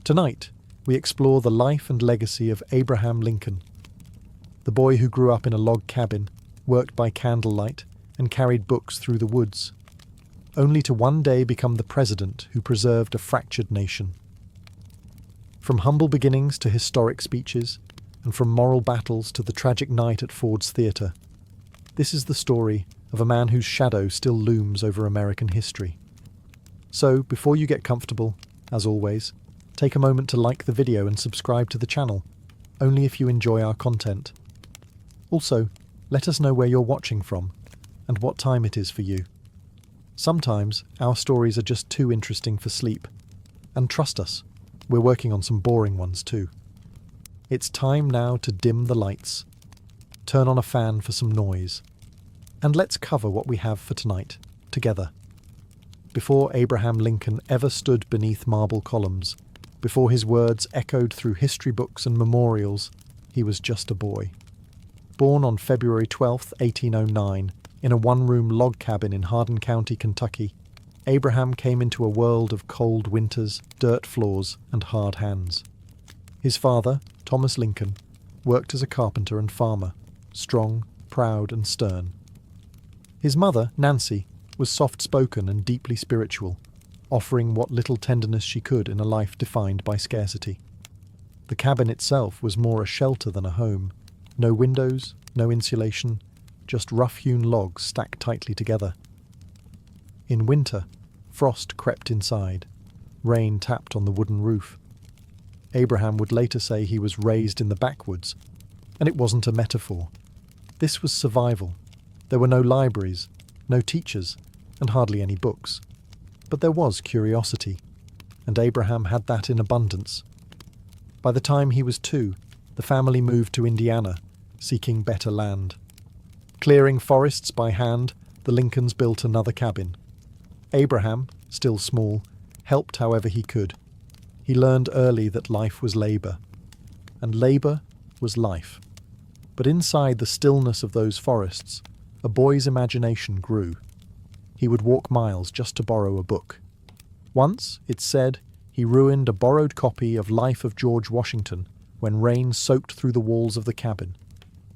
Tonight, we explore the life and legacy of Abraham Lincoln, the boy who grew up in a log cabin, worked by candlelight, and carried books through the woods, only to one day become the president who preserved a fractured nation. From humble beginnings to historic speeches, and from moral battles to the tragic night at Ford's Theatre, this is the story of a man whose shadow still looms over American history. So, before you get comfortable, as always, take a moment to like the video and subscribe to the channel, only if you enjoy our content. Also, let us know where you're watching from, and what time it is for you. Sometimes, our stories are just too interesting for sleep. And trust us, we're working on some boring ones too. It's time now to dim the lights, turn on a fan for some noise, and let's cover what we have for tonight, together. Before Abraham Lincoln ever stood beneath marble columns, before his words echoed through history books and memorials, he was just a boy. Born on February 12, 1809, in a one-room log cabin in Hardin County, Kentucky, Abraham came into a world of cold winters, dirt floors, and hard hands. His father, Thomas Lincoln, worked as a carpenter and farmer, strong, proud, and stern. His mother, Nancy, was soft-spoken and deeply spiritual, offering what little tenderness she could in a life defined by scarcity. The cabin itself was more a shelter than a home. No windows, no insulation, just rough-hewn logs stacked tightly together. In winter, frost crept inside. Rain tapped on the wooden roof. Abraham would later say he was raised in the backwoods, and it wasn't a metaphor. This was survival. There were no libraries, no teachers, and hardly any books. But there was curiosity, and Abraham had that in abundance. By the time he was 2, the family moved to Indiana, seeking better land. Clearing forests by hand, the Lincolns built another cabin. Abraham, still small, helped however he could. He learned early that life was labour, and labour was life. But inside the stillness of those forests, a boy's imagination grew. He would walk miles just to borrow a book. Once, it's said, he ruined a borrowed copy of Life of George Washington when rain soaked through the walls of the cabin.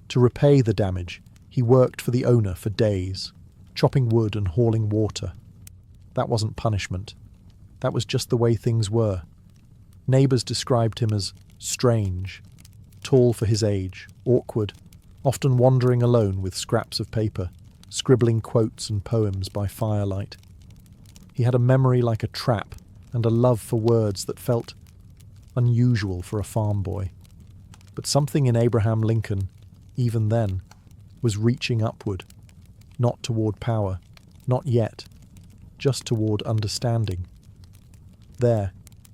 To repay the damage, he worked for the owner for days, chopping wood and hauling water. That wasn't punishment. That was just the way things were. Neighbours described him as strange, tall for his age, awkward, often wandering alone with scraps of paper, scribbling quotes and poems by firelight. He had a memory like a trap and a love for words that felt unusual for a farm boy. But something in Abraham Lincoln, even then, was reaching upward, not toward power, not yet, just toward understanding. There,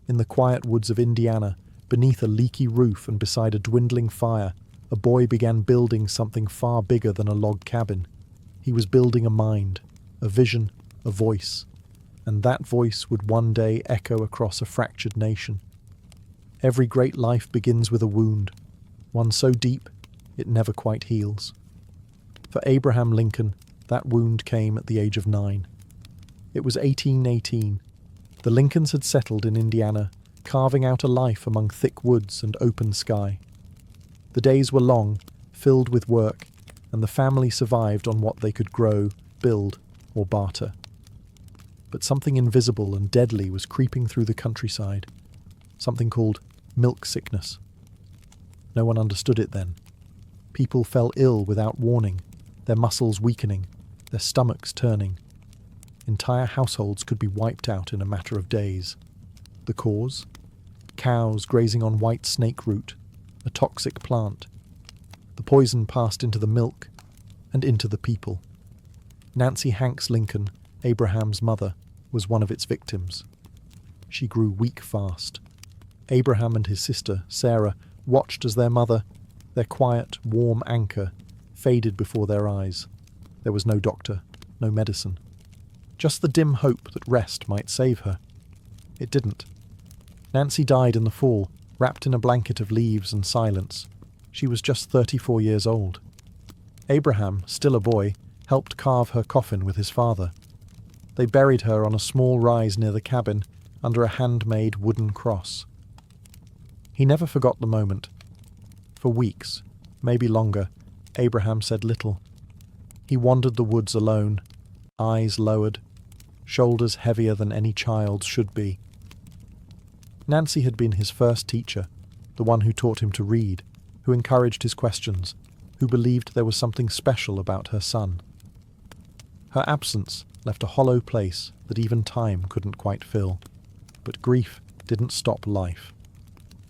in the quiet woods of Indiana, beneath a leaky roof and beside a dwindling fire, a boy began building something far bigger than a log cabin. He was building a mind, a vision, a voice, and that voice would one day echo across a fractured nation. Every great life begins with a wound, one so deep it never quite heals. For Abraham Lincoln, that wound came at the age of 9. It was 1818. The Lincolns had settled in Indiana, carving out a life among thick woods and open sky. The days were long, filled with work, and the family survived on what they could grow, build, or barter. But something invisible and deadly was creeping through the countryside, something called milk sickness. No one understood it then. People fell ill without warning, their muscles weakening, their stomachs turning. Entire households could be wiped out in a matter of days. The cause? Cows grazing on white snake root, a toxic plant. The poison passed into the milk and into the people. Nancy Hanks Lincoln, Abraham's mother, was one of its victims. She grew weak fast. Abraham and his sister, Sarah, watched as their mother, their quiet, warm anchor, faded before their eyes. There was no doctor, no medicine. Just the dim hope that rest might save her. It didn't. Nancy died in the fall, wrapped in a blanket of leaves and silence. She was just 34 years old. Abraham, still a boy, helped carve her coffin with his father. They buried her on a small rise near the cabin, under a handmade wooden cross. He never forgot the moment. For weeks, maybe longer, Abraham said little. He wandered the woods alone, eyes lowered, shoulders heavier than any child's should be. Nancy had been his first teacher, the one who taught him to read, who encouraged his questions, who believed there was something special about her son. Her absence left a hollow place that even time couldn't quite fill. But grief didn't stop life.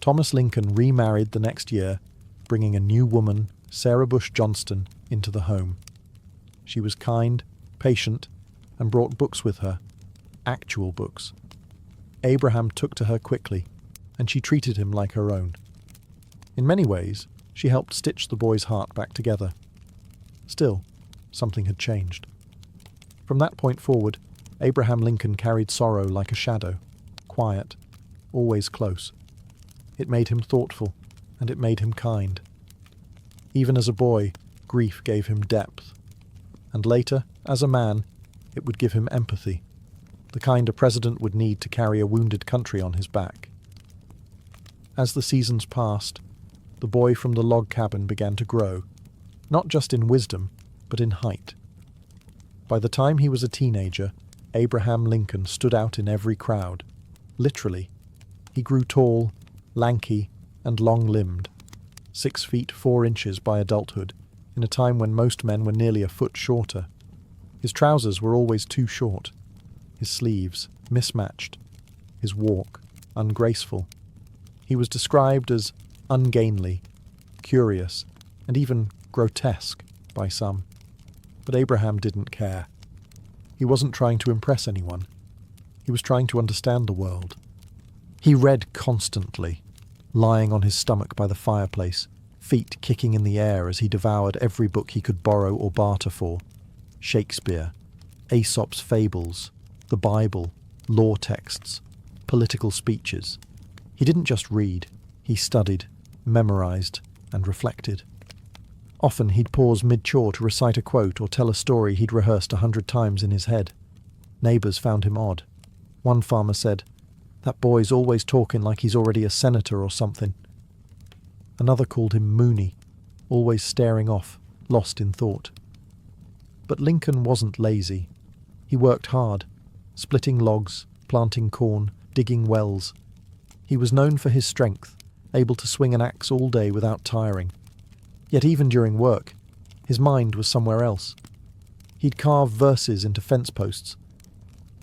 Thomas Lincoln remarried the next year, bringing a new woman, Sarah Bush Johnston, into the home. She was kind, patient, and brought books with her, actual books. Abraham took to her quickly, and she treated him like her own. In many ways, she helped stitch the boy's heart back together. Still, something had changed. From that point forward, Abraham Lincoln carried sorrow like a shadow, quiet, always close. It made him thoughtful, and it made him kind. Even as a boy, grief gave him depth. And later, as a man, it would give him empathy, the kind a president would need to carry a wounded country on his back. As the seasons passed, the boy from the log cabin began to grow, not just in wisdom, but in height. By the time he was a teenager, Abraham Lincoln stood out in every crowd. Literally, he grew tall, lanky, and long-limbed, 6 feet 4 inches by adulthood, in a time when most men were nearly a foot shorter. His trousers were always too short, his sleeves mismatched, his walk ungraceful. He was described as ungainly, curious, and even grotesque by some. But Abraham didn't care. He wasn't trying to impress anyone. He was trying to understand the world. He read constantly, lying on his stomach by the fireplace, feet kicking in the air as he devoured every book he could borrow or barter for. Shakespeare, Aesop's fables, the Bible, law texts, political speeches. He didn't just read, he studied, memorized, and reflected. Often he'd pause mid-chore to recite a quote or tell a story he'd rehearsed 100 times in his head. Neighbours found him odd. One farmer said, "That boy's always talking like he's already a senator or something." Another called him moony, always staring off, lost in thought. But Lincoln wasn't lazy. He worked hard, splitting logs, planting corn, digging wells. He was known for his strength, able to swing an axe all day without tiring. Yet even during work, his mind was somewhere else. He'd carve verses into fence posts.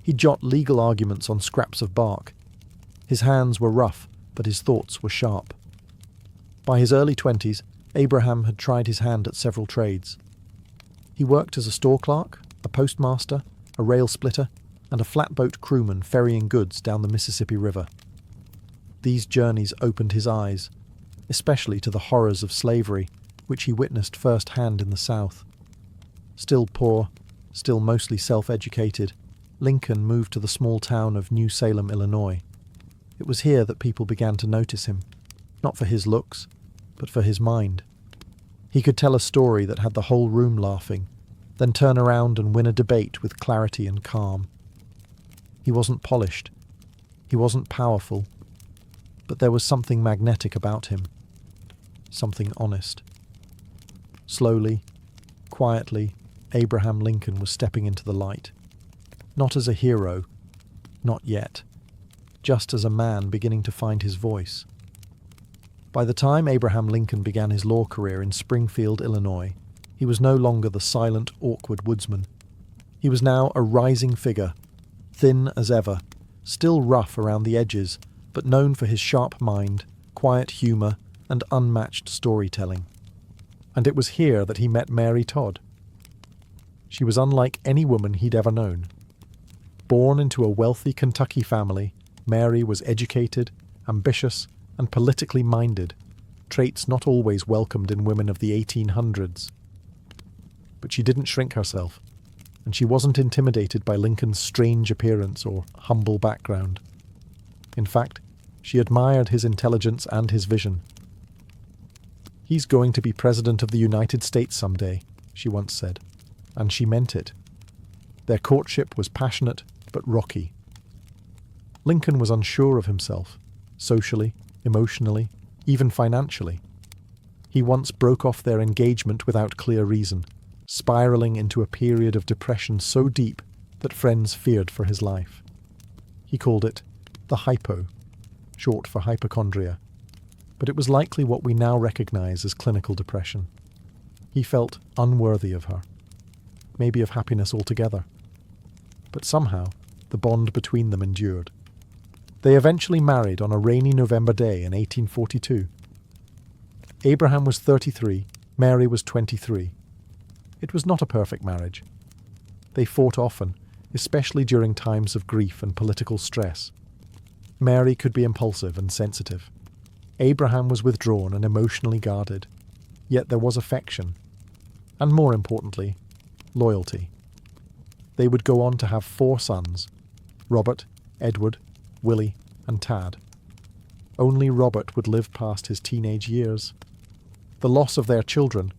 He'd jot legal arguments on scraps of bark. His hands were rough, but his thoughts were sharp. By his early 20s, Abraham had tried his hand at several trades. He worked as a store clerk, a postmaster, a rail splitter, and a flatboat crewman ferrying goods down the Mississippi River. These journeys opened his eyes, especially to the horrors of slavery, which he witnessed firsthand in the South. Still poor, still mostly self-educated, Lincoln moved to the small town of New Salem, Illinois. It was here that people began to notice him, not for his looks, but for his mind. He could tell a story that had the whole room laughing, then turn around and win a debate with clarity and calm. He wasn't polished. He wasn't powerful. But there was something magnetic about him. Something honest. Slowly, quietly, Abraham Lincoln was stepping into the light. Not as a hero, not yet. Just as a man beginning to find his voice. By the time Abraham Lincoln began his law career in Springfield, Illinois, he was no longer the silent, awkward woodsman. He was now a rising figure, thin as ever, still rough around the edges, but known for his sharp mind, quiet humour, and unmatched storytelling. And it was here that he met Mary Todd. She was unlike any woman he'd ever known. Born into a wealthy Kentucky family, Mary was educated, ambitious, and politically minded, traits not always welcomed in women of the 1800s. But she didn't shrink herself, and she wasn't intimidated by Lincoln's strange appearance or humble background. In fact, she admired his intelligence and his vision. "He's going to be President of the United States someday," she once said, and she meant it. Their courtship was passionate but rocky. Lincoln was unsure of himself, socially, emotionally, even financially. He once broke off their engagement without clear reason, spiraling into a period of depression so deep that friends feared for his life. He called it the hypo, short for hypochondria, but it was likely what we now recognize as clinical depression. He felt unworthy of her, maybe of happiness altogether. But somehow, the bond between them endured. They eventually married on a rainy November day in 1842. Abraham was 33, Mary was 23. It was not a perfect marriage. They fought often, especially during times of grief and political stress. Mary could be impulsive and sensitive. Abraham was withdrawn and emotionally guarded. Yet there was affection. And more importantly, loyalty. They would go on to have 4 sons: Robert, Edward, Willie, and Tad. Only Robert would live past his teenage years. The loss of their children,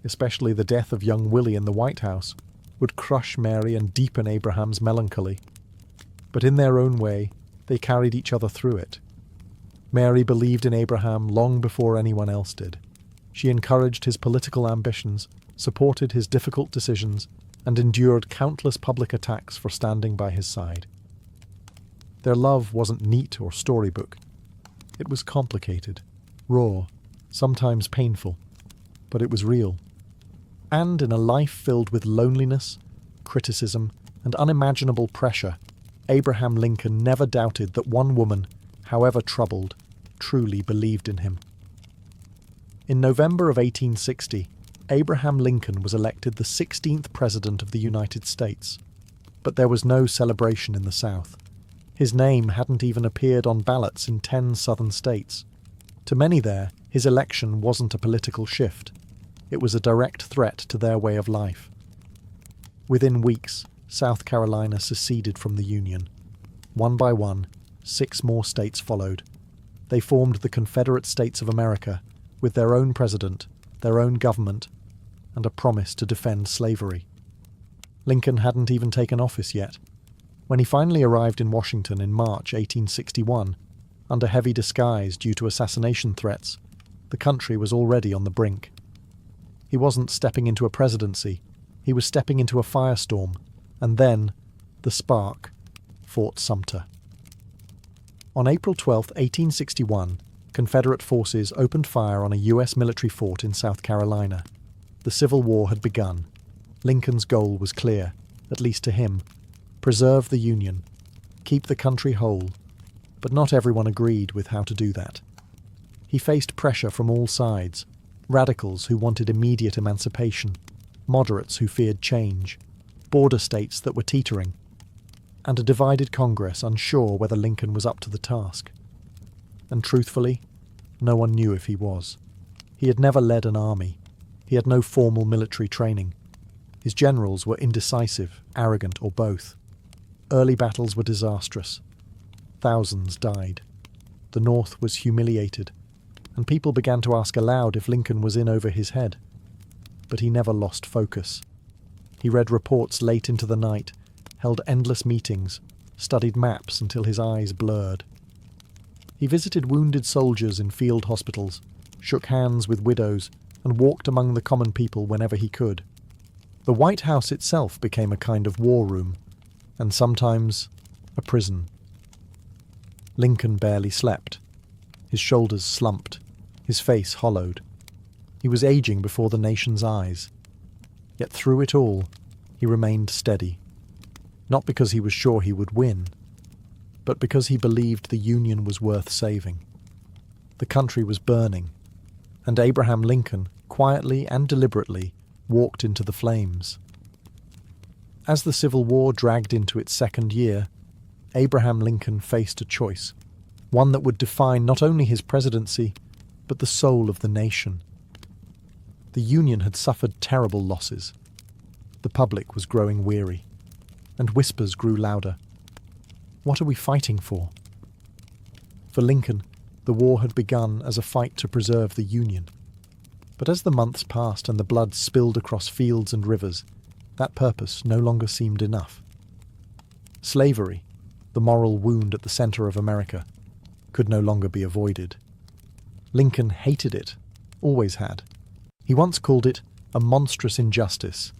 especially the death of young Willie in the White House, would crush Mary and deepen Abraham's melancholy. But in their own way, they carried each other through it. Mary believed in Abraham long before anyone else did. She encouraged his political ambitions, supported his difficult decisions, and endured countless public attacks for standing by his side. Their love wasn't neat or storybook. It was complicated, raw, sometimes painful, but it was real. And in a life filled with loneliness, criticism, and unimaginable pressure, Abraham Lincoln never doubted that one woman, however troubled, truly believed in him. In November of 1860, Abraham Lincoln was elected the 16th President of the United States. But there was no celebration in the South. His name hadn't even appeared on ballots in 10 southern states. To many there, his election wasn't a political shift. It was a direct threat to their way of life. Within weeks, South Carolina seceded from the Union. One by one, 6 more states followed. They formed the Confederate States of America, with their own president, their own government, and a promise to defend slavery. Lincoln hadn't even taken office yet. When he finally arrived in Washington in March 1861, under heavy disguise due to assassination threats, the country was already on the brink. He wasn't stepping into a presidency, he was stepping into a firestorm, and then, the spark, Fort Sumter. On April 12, 1861, Confederate forces opened fire on a U.S. military fort in South Carolina. The Civil War had begun. Lincoln's goal was clear, at least to him: preserve the Union, keep the country whole. But not everyone agreed with how to do that. He faced pressure from all sides: radicals who wanted immediate emancipation, moderates who feared change, border states that were teetering, and a divided Congress unsure whether Lincoln was up to the task. And truthfully, no one knew if he was. He had never led an army. He had no formal military training. His generals were indecisive, arrogant, or both. Early battles were disastrous. Thousands died. The North was humiliated, and people began to ask aloud if Lincoln was in over his head. But he never lost focus. He read reports late into the night, held endless meetings, studied maps until his eyes blurred. He visited wounded soldiers in field hospitals, shook hands with widows, and walked among the common people whenever he could. The White House itself became a kind of war room, and sometimes a prison. Lincoln barely slept. His shoulders slumped, his face hollowed. He was aging before the nation's eyes. Yet through it all, he remained steady. Not because he was sure he would win, but because he believed the Union was worth saving. The country was burning, and Abraham Lincoln, quietly and deliberately, walked into the flames. As the Civil War dragged into its second year, Abraham Lincoln faced a choice, one that would define not only his presidency, but the soul of the nation. The Union had suffered terrible losses. The public was growing weary, and whispers grew louder. What are we fighting for? For Lincoln, the war had begun as a fight to preserve the Union. But as the months passed and the blood spilled across fields and rivers, that purpose no longer seemed enough. Slavery, the moral wound at the center of America, could no longer be avoided. Lincoln hated it, always had. He once called it a monstrous injustice,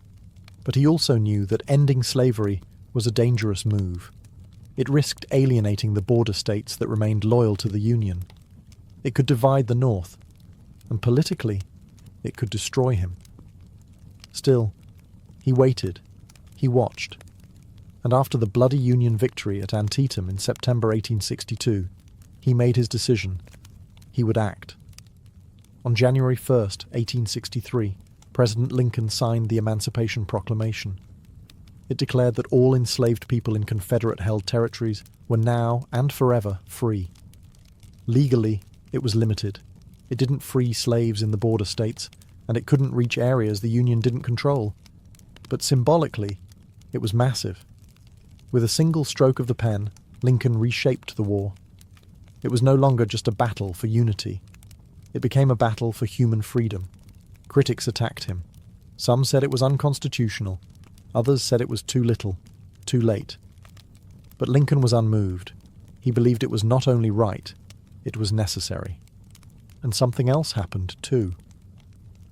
but he also knew that ending slavery was a dangerous move. It risked alienating the border states that remained loyal to the Union. It could divide the North, and politically, it could destroy him. Still, he waited, he watched, and after the bloody Union victory at Antietam in September 1862, he made his decision. He would act. On January 1st, 1863, President Lincoln signed the Emancipation Proclamation. It declared that all enslaved people in Confederate-held territories were now and forever free. Legally, it was limited. It didn't free slaves in the border states, and it couldn't reach areas the Union didn't control. But symbolically, it was massive. With a single stroke of the pen, Lincoln reshaped the war. It was no longer just a battle for unity. It became a battle for human freedom. Critics attacked him. Some said it was unconstitutional. Others said it was too little, too late. But Lincoln was unmoved. He believed it was not only right, it was necessary. And something else happened too.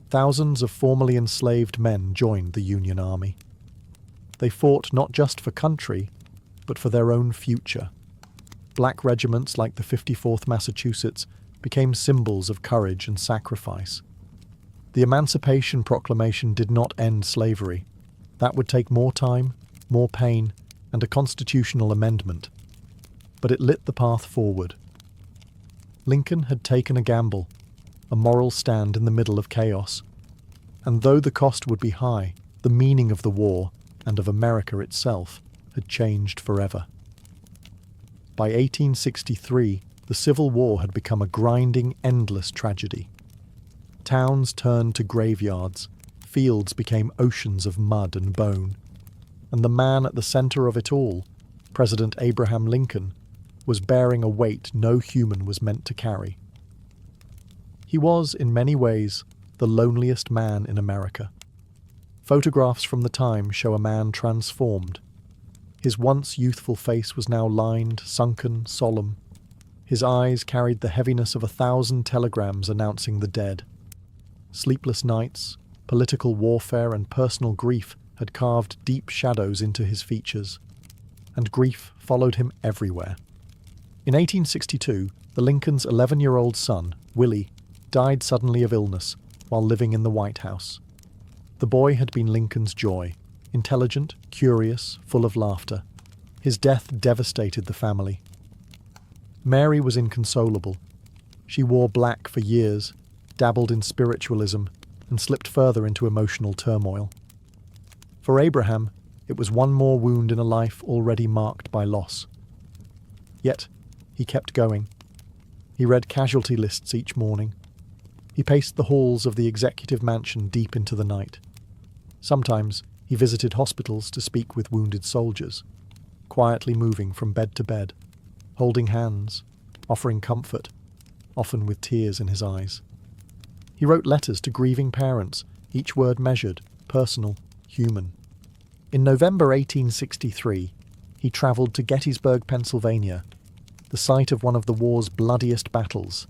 Thousands of formerly enslaved men joined the Union Army. They fought not just for country, but for their own future. Black regiments like the 54th Massachusetts became symbols of courage and sacrifice. The Emancipation Proclamation did not end slavery. That would take more time, more pain, and a constitutional amendment. But it lit the path forward. Lincoln had taken a gamble, a moral stand in the middle of chaos. And though the cost would be high, the meaning of the war, and of America itself, had changed forever. By 1863, the Civil War had become a grinding, endless tragedy. Towns turned to graveyards, fields became oceans of mud and bone, and the man at the center of it all, President Abraham Lincoln, was bearing a weight no human was meant to carry. He was, in many ways, the loneliest man in America. Photographs from the time show a man transformed. His once youthful face was now lined, sunken, solemn. His eyes carried the heaviness of 1,000 telegrams announcing the dead. Sleepless nights, political warfare, and personal grief had carved deep shadows into his features, and grief followed him everywhere. In 1862, the Lincoln's 11-year-old son, Willie, died suddenly of illness while living in the White House. The boy had been Lincoln's joy, intelligent, curious, full of laughter. His death devastated the family. Mary was inconsolable. She wore black for years, dabbled in spiritualism, and slipped further into emotional turmoil. For Abraham, it was one more wound in a life already marked by loss. Yet, he kept going. He read casualty lists each morning. He paced the halls of the executive mansion deep into the night. Sometimes he visited hospitals to speak with wounded soldiers, quietly moving from bed to bed, holding hands, offering comfort, often with tears in his eyes. He wrote letters to grieving parents, each word measured, personal, human. In November 1863, he travelled to Gettysburg, Pennsylvania, the site of one of the war's bloodiest battles.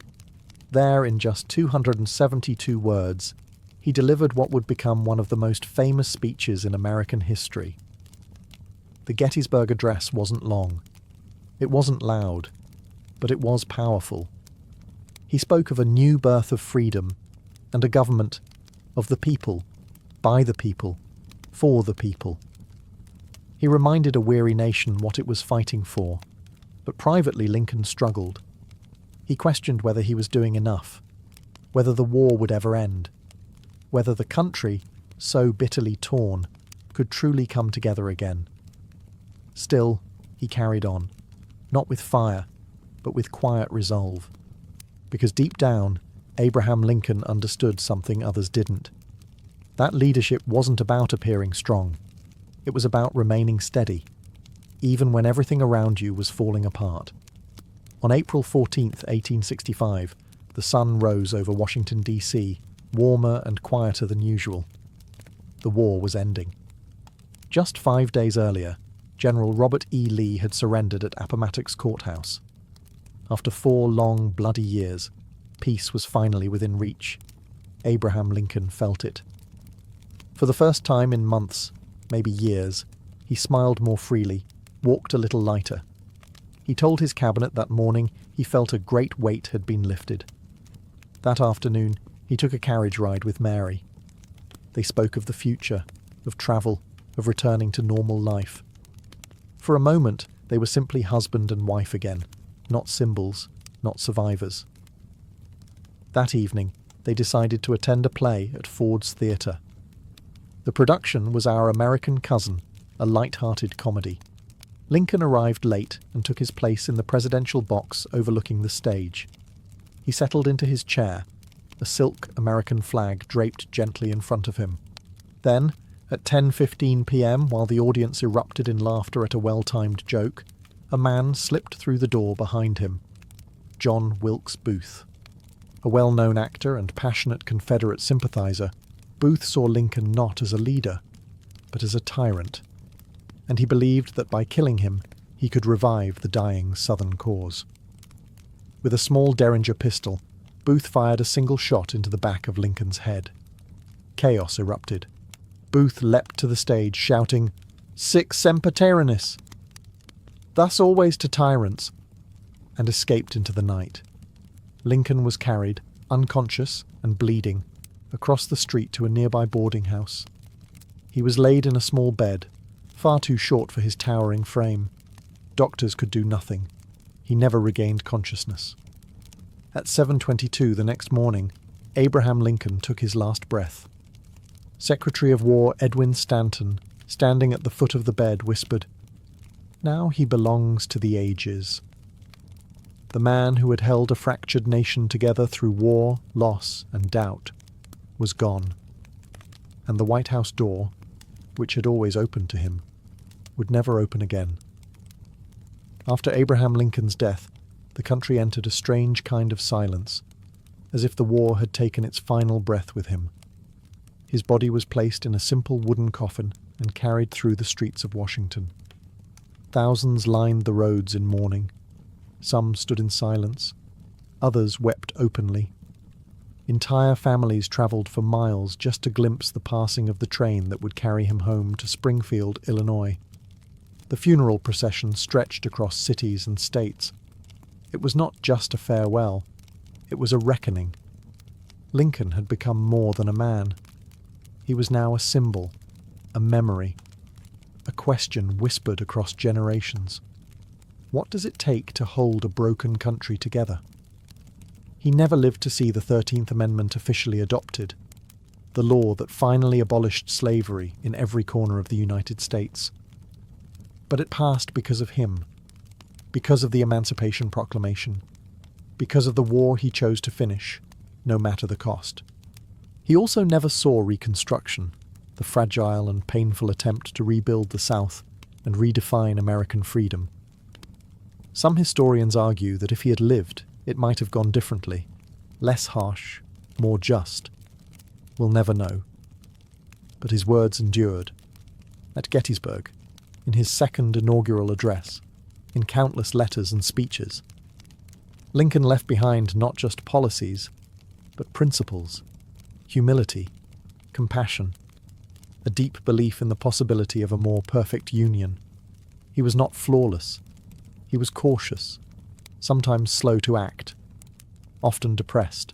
There, in just 272 words, he delivered what would become one of the most famous speeches in American history. The Gettysburg Address wasn't long. It wasn't loud, but it was powerful. He spoke of a new birth of freedom and a government of the people, by the people, for the people. He reminded a weary nation what it was fighting for, but privately Lincoln struggled. He questioned whether he was doing enough, whether the war would ever end, whether the country, so bitterly torn, could truly come together again. Still, he carried on, not with fire, but with quiet resolve. Because deep down, Abraham Lincoln understood something others didn't. That leadership wasn't about appearing strong. It was about remaining steady, even when everything around you was falling apart. On April 14th, 1865, the sun rose over Washington, D.C., warmer and quieter than usual. The war was ending. Just 5 days earlier, General Robert E. Lee had surrendered at Appomattox Courthouse. After 4 long, bloody years, Peace was finally within reach. Abraham Lincoln felt it. For the first time in months, maybe years, he smiled more freely, walked a little lighter. He told his cabinet that morning he felt a great weight had been lifted. That afternoon, he took a carriage ride with Mary. They spoke of the future, of travel, of returning to normal life. For a moment, they were simply husband and wife again, not symbols, not survivors. That evening, they decided to attend a play at Ford's Theatre. The production was Our American Cousin, a light-hearted comedy. Lincoln arrived late and took his place in the presidential box overlooking the stage. He settled into his chair, a silk American flag draped gently in front of him. Then, at 10:15 p.m., while the audience erupted in laughter at a well-timed joke, a man slipped through the door behind him. John Wilkes Booth. A well-known actor and passionate Confederate sympathizer, Booth saw Lincoln not as a leader, but as a tyrant, and he believed that by killing him, he could revive the dying Southern cause. With a small Derringer pistol, Booth fired a single shot into the back of Lincoln's head. Chaos erupted. Booth leapt to the stage, shouting, "Sic semper tyrannis! Thus always to tyrants!" and escaped into the night. Lincoln was carried, unconscious and bleeding, across the street to a nearby boarding house. He was laid in a small bed, far too short for his towering frame. Doctors could do nothing. He never regained consciousness. At 7:22 the next morning, Abraham Lincoln took his last breath. Secretary of War Edwin Stanton, standing at the foot of the bed, whispered, "Now he belongs to the ages." The man who had held a fractured nation together through war, loss, and doubt, was gone. And the White House door, which had always opened to him, would never open again. After Abraham Lincoln's death, the country entered a strange kind of silence, as if the war had taken its final breath with him. His body was placed in a simple wooden coffin and carried through the streets of Washington. Thousands lined the roads in mourning. Some stood in silence. Others wept openly. Entire families travelled for miles just to glimpse the passing of the train that would carry him home to Springfield, Illinois. The funeral procession stretched across cities and states. It was not just a farewell. It was a reckoning. Lincoln had become more than a man. He was now a symbol, a memory, a question whispered across generations. What does it take to hold a broken country together? He never lived to see the 13th Amendment officially adopted, the law that finally abolished slavery in every corner of the United States. But it passed because of him, because of the Emancipation Proclamation, because of the war he chose to finish, no matter the cost. He also never saw Reconstruction, the fragile and painful attempt to rebuild the South and redefine American freedom. Some historians argue that if he had lived, it might have gone differently, less harsh, more just. We'll never know. But his words endured. At Gettysburg, in his second inaugural address, in countless letters and speeches, Lincoln left behind not just policies, but principles, humility, compassion, a deep belief in the possibility of a more perfect union. He was not flawless. He was cautious, sometimes slow to act, often depressed,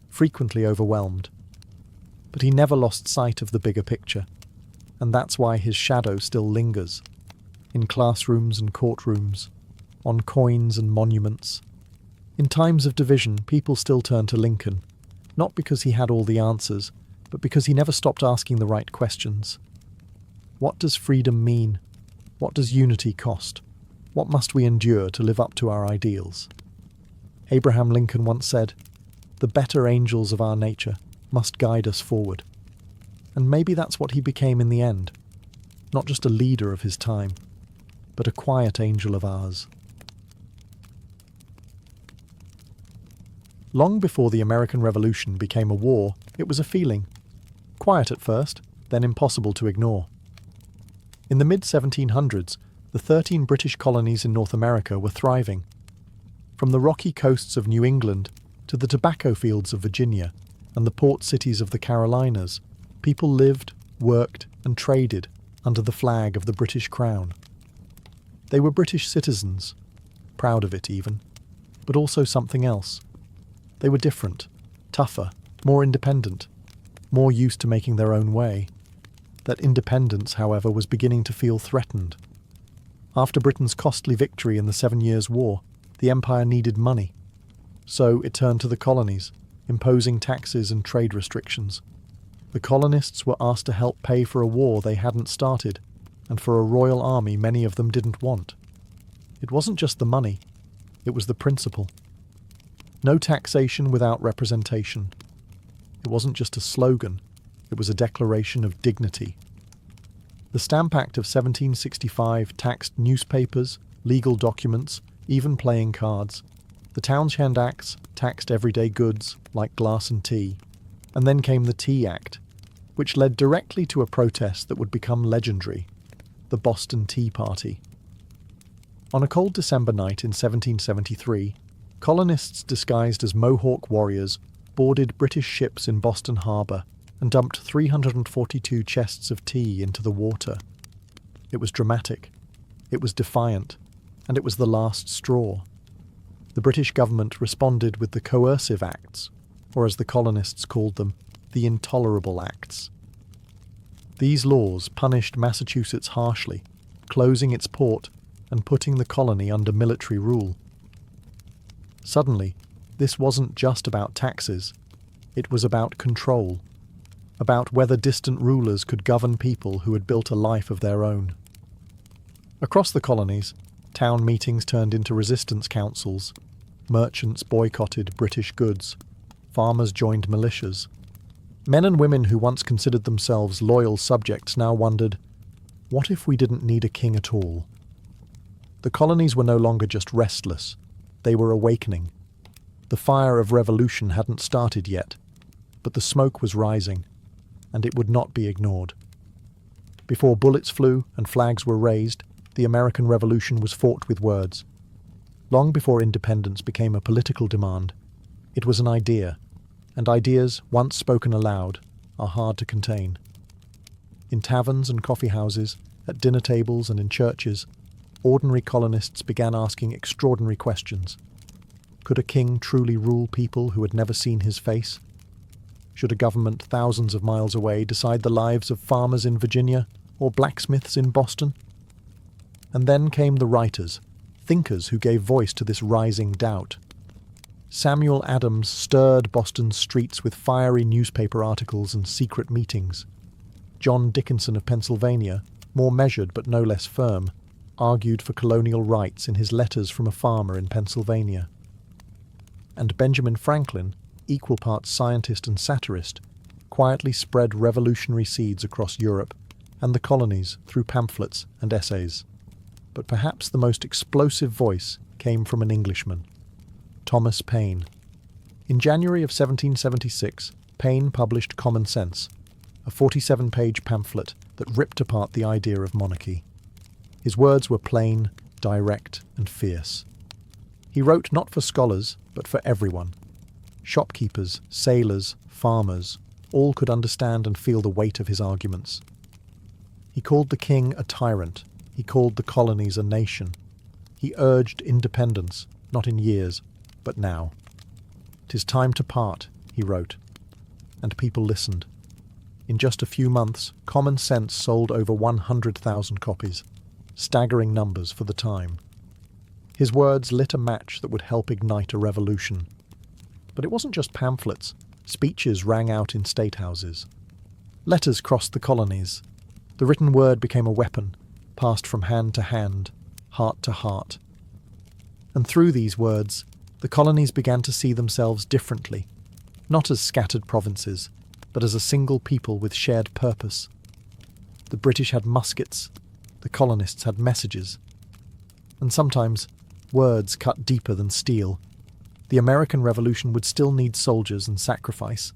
frequently overwhelmed. But he never lost sight of the bigger picture, and that's why his shadow still lingers, in classrooms and courtrooms, on coins and monuments. In times of division, people still turn to Lincoln, not because he had all the answers, but because he never stopped asking the right questions. What does freedom mean? What does unity cost? What must we endure to live up to our ideals? Abraham Lincoln once said, "The better angels of our nature must guide us forward." And maybe that's what he became in the end. Not just a leader of his time, but a quiet angel of ours. Long before the American Revolution became a war, it was a feeling. Quiet at first, then impossible to ignore. In the mid-1700s, the 13 British colonies in North America were thriving. From the rocky coasts of New England to the tobacco fields of Virginia and the port cities of the Carolinas, people lived, worked, and traded under the flag of the British Crown. They were British citizens, proud of it even, but also something else. They were different, tougher, more independent, more used to making their own way. That independence, however, was beginning to feel threatened. After Britain's costly victory in the 7 Years' War, the empire needed money. So it turned to the colonies, imposing taxes and trade restrictions. The colonists were asked to help pay for a war they hadn't started, and for a royal army many of them didn't want. It wasn't just the money, it was the principle. No taxation without representation. It wasn't just a slogan, it was a declaration of dignity. The Stamp Act of 1765 taxed newspapers, legal documents, even playing cards. The Townshend Acts taxed everyday goods like glass and tea. And then came the Tea Act, which led directly to a protest that would become legendary, the Boston Tea Party. On a cold December night in 1773, colonists disguised as Mohawk warriors boarded British ships in Boston Harbour and dumped 342 chests of tea into the water. It was dramatic, it was defiant, and it was the last straw. The British government responded with the Coercive Acts, or as the colonists called them, the Intolerable Acts. These laws punished Massachusetts harshly, closing its port and putting the colony under military rule. Suddenly, this wasn't just about taxes, it was about control, about whether distant rulers could govern people who had built a life of their own. Across the colonies, town meetings turned into resistance councils, merchants boycotted British goods, farmers joined militias. Men and women who once considered themselves loyal subjects now wondered, what if we didn't need a king at all? The colonies were no longer just restless, they were awakening. The fire of revolution hadn't started yet, but the smoke was rising, and it would not be ignored. Before bullets flew and flags were raised, the American Revolution was fought with words. Long before independence became a political demand, it was an idea, and ideas, once spoken aloud, are hard to contain. In taverns and coffee houses, at dinner tables and in churches, ordinary colonists began asking extraordinary questions. Could a king truly rule people who had never seen his face? Should a government thousands of miles away decide the lives of farmers in Virginia or blacksmiths in Boston? And then came the writers, thinkers who gave voice to this rising doubt. Samuel Adams stirred Boston's streets with fiery newspaper articles and secret meetings. John Dickinson of Pennsylvania, more measured but no less firm, argued for colonial rights in his letters from a farmer in Pennsylvania. And Benjamin Franklin, equal parts scientist and satirist, quietly spread revolutionary seeds across Europe and the colonies through pamphlets and essays. But perhaps the most explosive voice came from an Englishman, Thomas Paine. In January of 1776, Paine published Common Sense, a 47-page pamphlet that ripped apart the idea of monarchy. His words were plain, direct, and fierce. He wrote not for scholars, but for everyone. Shopkeepers, sailors, farmers, all could understand and feel the weight of his arguments. He called the king a tyrant. He called the colonies a nation. He urged independence, not in years, but now. "'Tis time to part," he wrote, and people listened. In just a few months, Common Sense sold over 100,000 copies, staggering numbers for the time. His words lit a match that would help ignite a revolution. But it wasn't just pamphlets. Speeches rang out in state houses. Letters crossed the colonies. The written word became a weapon, passed from hand to hand, heart to heart. And through these words, the colonies began to see themselves differently, not as scattered provinces, but as a single people with shared purpose. The British had muskets, the colonists had messages. And sometimes, words cut deeper than steel. The American Revolution would still need soldiers and sacrifice.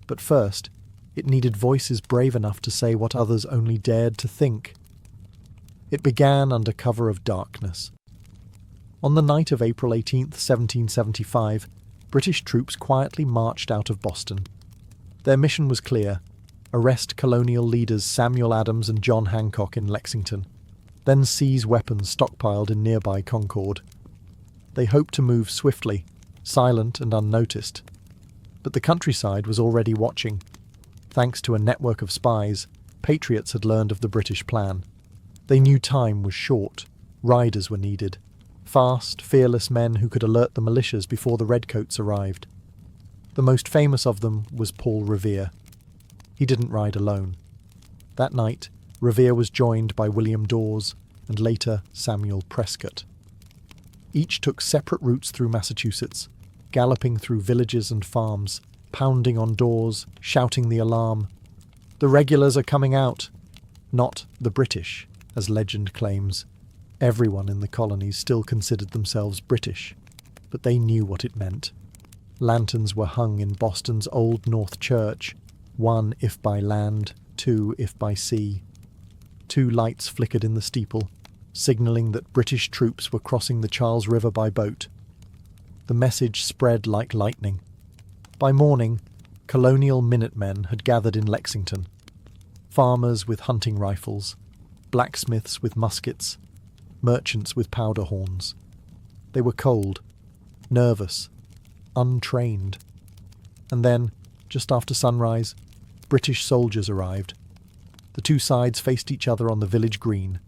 But first, it needed voices brave enough to say what others only dared to think. It began under cover of darkness. On the night of April 18th, 1775, British troops quietly marched out of Boston. Their mission was clear: arrest colonial leaders Samuel Adams and John Hancock in Lexington, then seize weapons stockpiled in nearby Concord. They hoped to move swiftly, silent and unnoticed. But the countryside was already watching. Thanks to a network of spies, patriots had learned of the British plan. They knew time was short, riders were needed, fast, fearless men who could alert the militias before the redcoats arrived. The most famous of them was Paul Revere. He didn't ride alone. That night, Revere was joined by William Dawes and later Samuel Prescott. Each took separate routes through Massachusetts, galloping through villages and farms, pounding on doors, shouting the alarm. "The regulars are coming out!" Not the British, as legend claims. Everyone in the colonies still considered themselves British, but they knew what it meant. Lanterns were hung in Boston's Old North Church, one if by land, two if by sea. 2 lights flickered in the steeple, signalling that British troops were crossing the Charles River by boat. The message spread like lightning. By morning, colonial Minutemen had gathered in Lexington. Farmers with hunting rifles, blacksmiths with muskets, merchants with powder horns. They were cold, nervous, untrained. And then, just after sunrise, British soldiers arrived. The 2 sides faced each other on the village green.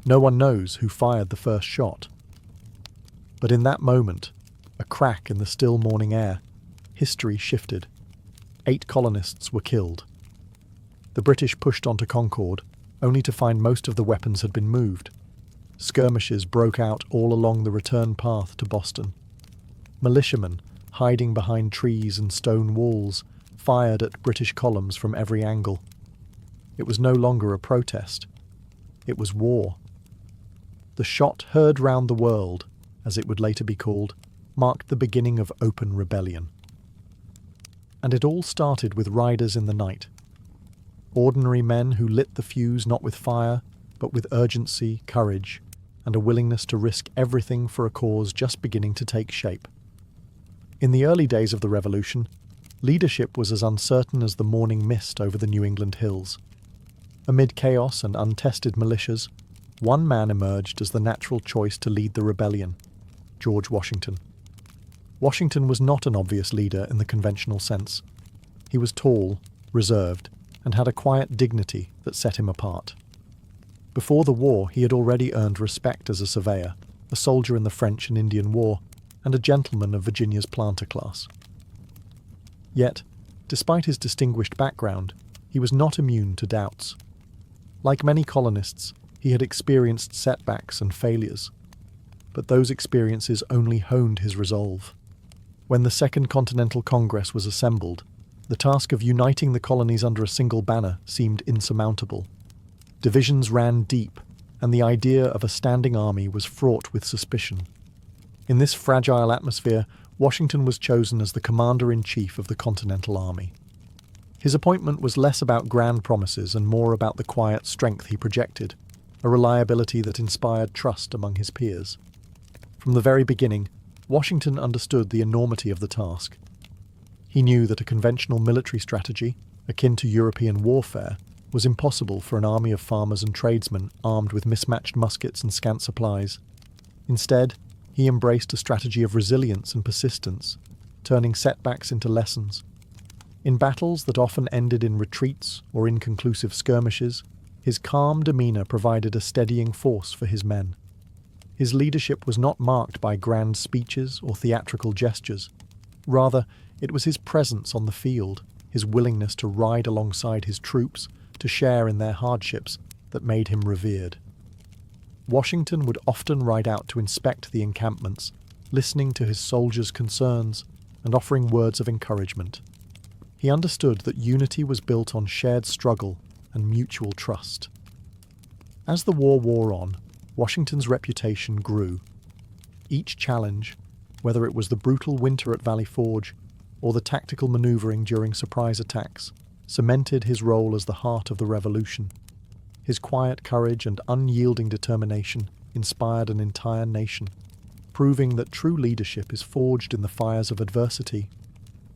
No one knows who fired the first shot. But in that moment, a crack in the still morning air, history shifted. 8 colonists were killed. The British pushed onto Concord, only to find most of the weapons had been moved. Skirmishes broke out all along the return path to Boston. Militiamen, hiding behind trees and stone walls, fired at British columns from every angle. It was no longer a protest. It was war. The shot heard round the world, as it would later be called, marked the beginning of open rebellion. And it all started with riders in the night. Ordinary men who lit the fuse not with fire, but with urgency, courage, and a willingness to risk everything for a cause just beginning to take shape. In the early days of the Revolution, leadership was as uncertain as the morning mist over the New England hills. Amid chaos and untested militias, one man emerged as the natural choice to lead the rebellion: George Washington. Washington was not an obvious leader in the conventional sense. He was tall, reserved, and had a quiet dignity that set him apart. Before the war, he had already earned respect as a surveyor, a soldier in the French and Indian War, and a gentleman of Virginia's planter class. Yet, despite his distinguished background, he was not immune to doubts. Like many colonists, he had experienced setbacks and failures, but those experiences only honed his resolve. When the Second Continental Congress was assembled, the task of uniting the colonies under a single banner seemed insurmountable. Divisions ran deep, and the idea of a standing army was fraught with suspicion. In this fragile atmosphere, Washington was chosen as the commander-in-chief of the Continental Army. His appointment was less about grand promises and more about the quiet strength he projected, a reliability that inspired trust among his peers. From the very beginning, Washington understood the enormity of the task. He knew that a conventional military strategy, akin to European warfare, was impossible for an army of farmers and tradesmen armed with mismatched muskets and scant supplies. Instead, he embraced a strategy of resilience and persistence, turning setbacks into lessons. In battles that often ended in retreats or inconclusive skirmishes, his calm demeanour provided a steadying force for his men. His leadership was not marked by grand speeches or theatrical gestures. Rather, it was his presence on the field, his willingness to ride alongside his troops, to share in their hardships, that made him revered. Washington would often ride out to inspect the encampments, listening to his soldiers' concerns and offering words of encouragement. He understood that unity was built on shared struggle and mutual trust. As the war wore on, Washington's reputation grew. Each challenge, whether it was the brutal winter at Valley Forge or the tactical maneuvering during surprise attacks, cemented his role as the heart of the revolution. His quiet courage and unyielding determination inspired an entire nation. proving that true leadership is forged in the fires of adversity.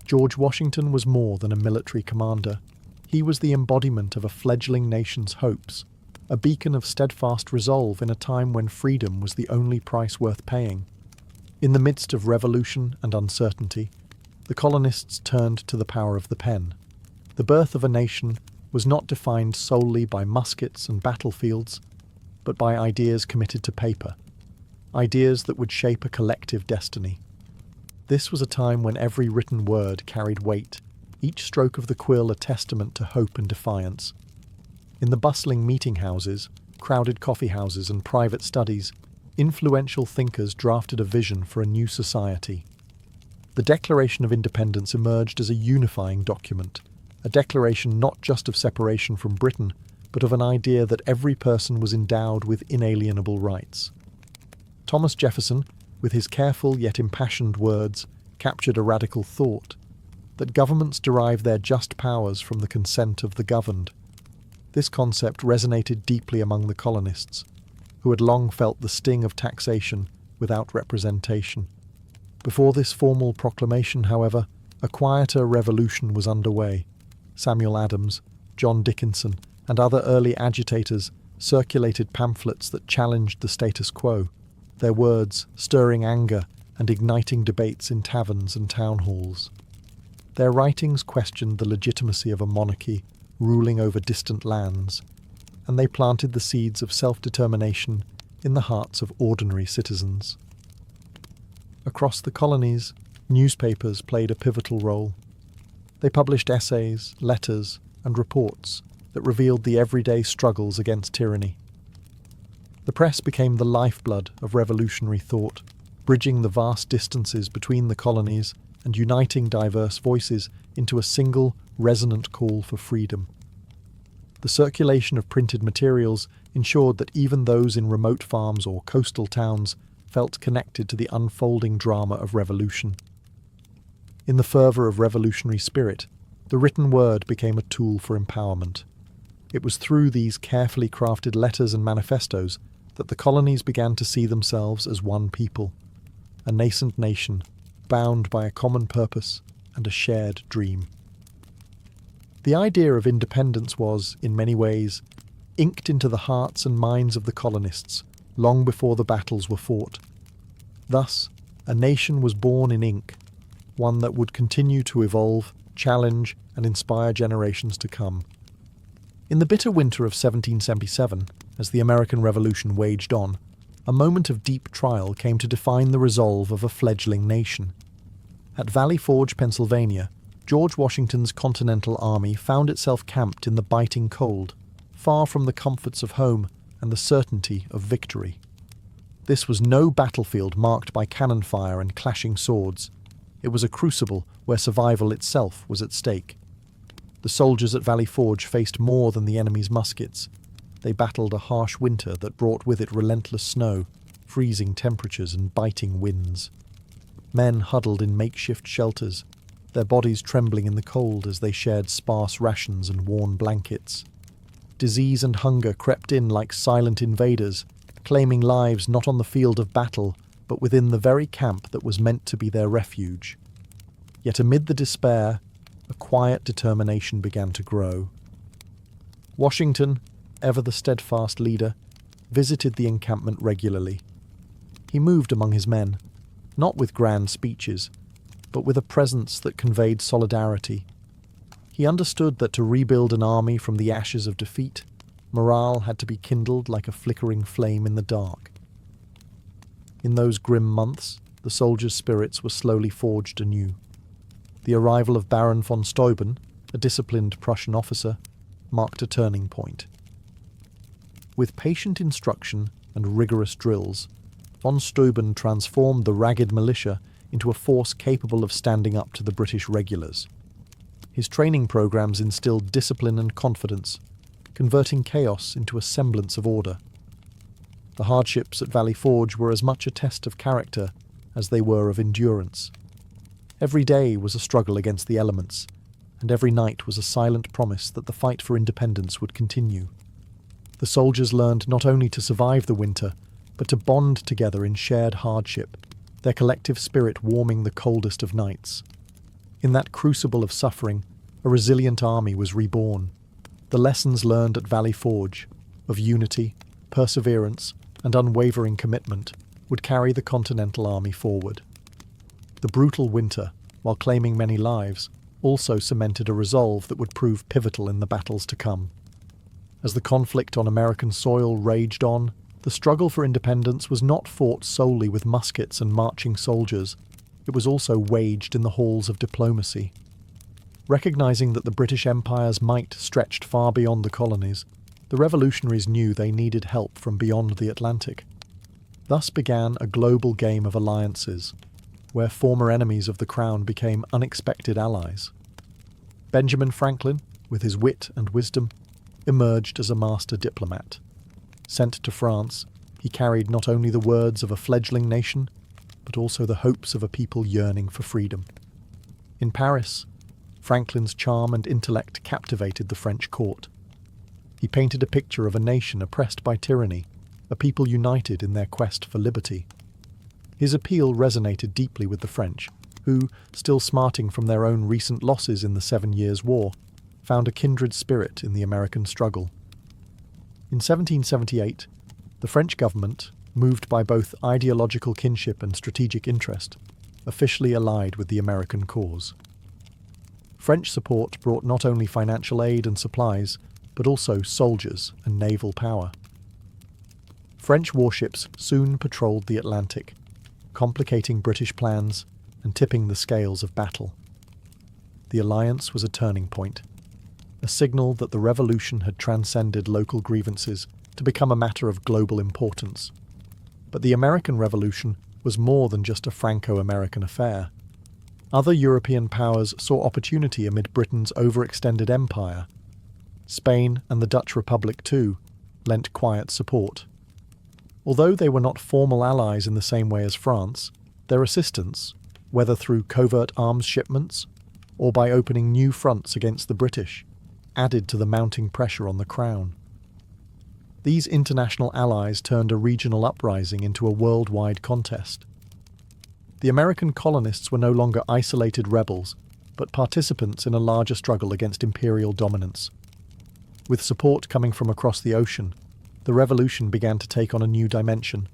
George Washington was more than a military commander. He was the embodiment of a fledgling nation's hopes, a beacon of steadfast resolve in a time when freedom was the only price worth paying. In the midst of revolution and uncertainty, the colonists turned to the power of the pen. The birth of a nation was not defined solely by muskets and battlefields, but by ideas committed to paper, ideas that would shape a collective destiny. This was a time when every written word carried weight, each stroke of the quill a testament to hope and defiance. In the bustling meeting houses, crowded coffee houses and private studies, influential thinkers drafted a vision for a new society. The Declaration of Independence emerged as a unifying document, a declaration not just of separation from Britain, but of an idea that every person was endowed with inalienable rights. Thomas Jefferson, with his careful yet impassioned words, captured a radical thought, that governments derive their just powers from the consent of the governed. This concept resonated deeply among the colonists, who had long felt the sting of taxation without representation. Before this formal proclamation, however, a quieter revolution was underway. Samuel Adams, John Dickinson, and other early agitators circulated pamphlets that challenged the status quo, their words stirring anger and igniting debates in taverns and town halls. Their writings questioned the legitimacy of a monarchy ruling over distant lands, and they planted the seeds of self-determination in the hearts of ordinary citizens. Across the colonies, newspapers played a pivotal role. They published essays, letters, and reports that revealed the everyday struggles against tyranny. The press became the lifeblood of revolutionary thought, bridging the vast distances between the colonies and uniting diverse voices into a single, resonant call for freedom. The circulation of printed materials ensured that even those in remote farms or coastal towns felt connected to the unfolding drama of revolution. In the fervour of revolutionary spirit, the written word became a tool for empowerment. It was through these carefully crafted letters and manifestos that the colonies began to see themselves as one people, a nascent nation, bound by a common purpose and a shared dream. The idea of independence was, in many ways, inked into the hearts and minds of the colonists long before the battles were fought. Thus, a nation was born in ink, one that would continue to evolve, challenge, and inspire generations to come. In the bitter winter of 1777, as the American Revolution waged on, a moment of deep trial came to define the resolve of a fledgling nation. At Valley Forge, Pennsylvania, George Washington's Continental Army found itself camped in the biting cold, far from the comforts of home and the certainty of victory. This was no battlefield marked by cannon fire and clashing swords. It was a crucible where survival itself was at stake. The soldiers at Valley Forge faced more than the enemy's muskets. They battled a harsh winter that brought with it relentless snow, freezing temperatures and biting winds. Men huddled in makeshift shelters, their bodies trembling in the cold as they shared sparse rations and worn blankets. Disease and hunger crept in like silent invaders, claiming lives not on the field of battle, but within the very camp that was meant to be their refuge. Yet amid the despair, a quiet determination began to grow. Washington, ever the steadfast leader, visited the encampment regularly. He moved among his men, not with grand speeches, but with a presence that conveyed solidarity. He understood that to rebuild an army from the ashes of defeat, morale had to be kindled like a flickering flame in the dark. In those grim months, the soldiers' spirits were slowly forged anew. The arrival of Baron von Steuben, a disciplined Prussian officer, marked a turning point. With patient instruction and rigorous drills, von Steuben transformed the ragged militia into a force capable of standing up to the British regulars. His training programs instilled discipline and confidence, converting chaos into a semblance of order. The hardships at Valley Forge were as much a test of character as they were of endurance. Every day was a struggle against the elements, and every night was a silent promise that the fight for independence would continue. The soldiers learned not only to survive the winter, but to bond together in shared hardship, their collective spirit warming the coldest of nights. In that crucible of suffering, a resilient army was reborn. The lessons learned at Valley Forge of unity, perseverance, and unwavering commitment would carry the Continental Army forward. The brutal winter, while claiming many lives, also cemented a resolve that would prove pivotal in the battles to come. As the conflict on American soil raged on, the struggle for independence was not fought solely with muskets and marching soldiers. It was also waged in the halls of diplomacy. Recognizing that the British Empire's might stretched far beyond the colonies, the revolutionaries knew they needed help from beyond the Atlantic. Thus began a global game of alliances, where former enemies of the crown became unexpected allies. Benjamin Franklin, with his wit and wisdom, emerged as a master diplomat. Sent to France, he carried not only the words of a fledgling nation, but also the hopes of a people yearning for freedom. In Paris, Franklin's charm and intellect captivated the French court. He painted a picture of a nation oppressed by tyranny, a people united in their quest for liberty. His appeal resonated deeply with the French, who, still smarting from their own recent losses in the 7 Years' War, found a kindred spirit in the American struggle. In 1778, the French government, moved by both ideological kinship and strategic interest, officially allied with the American cause. French support brought not only financial aid and supplies, but also soldiers and naval power. French warships soon patrolled the Atlantic, complicating British plans and tipping the scales of battle. The alliance was a turning point, a signal that the revolution had transcended local grievances to become a matter of global importance. But the American Revolution was more than just a Franco-American affair. Other European powers saw opportunity amid Britain's overextended empire. Spain and the Dutch Republic, too, lent quiet support. Although they were not formal allies in the same way as France, their assistance, whether through covert arms shipments or by opening new fronts against the British, added to the mounting pressure on the Crown. These international allies turned a regional uprising into a worldwide contest. The American colonists were no longer isolated rebels, but participants in a larger struggle against imperial dominance. With support coming from across the ocean, the revolution began to take on a new dimension,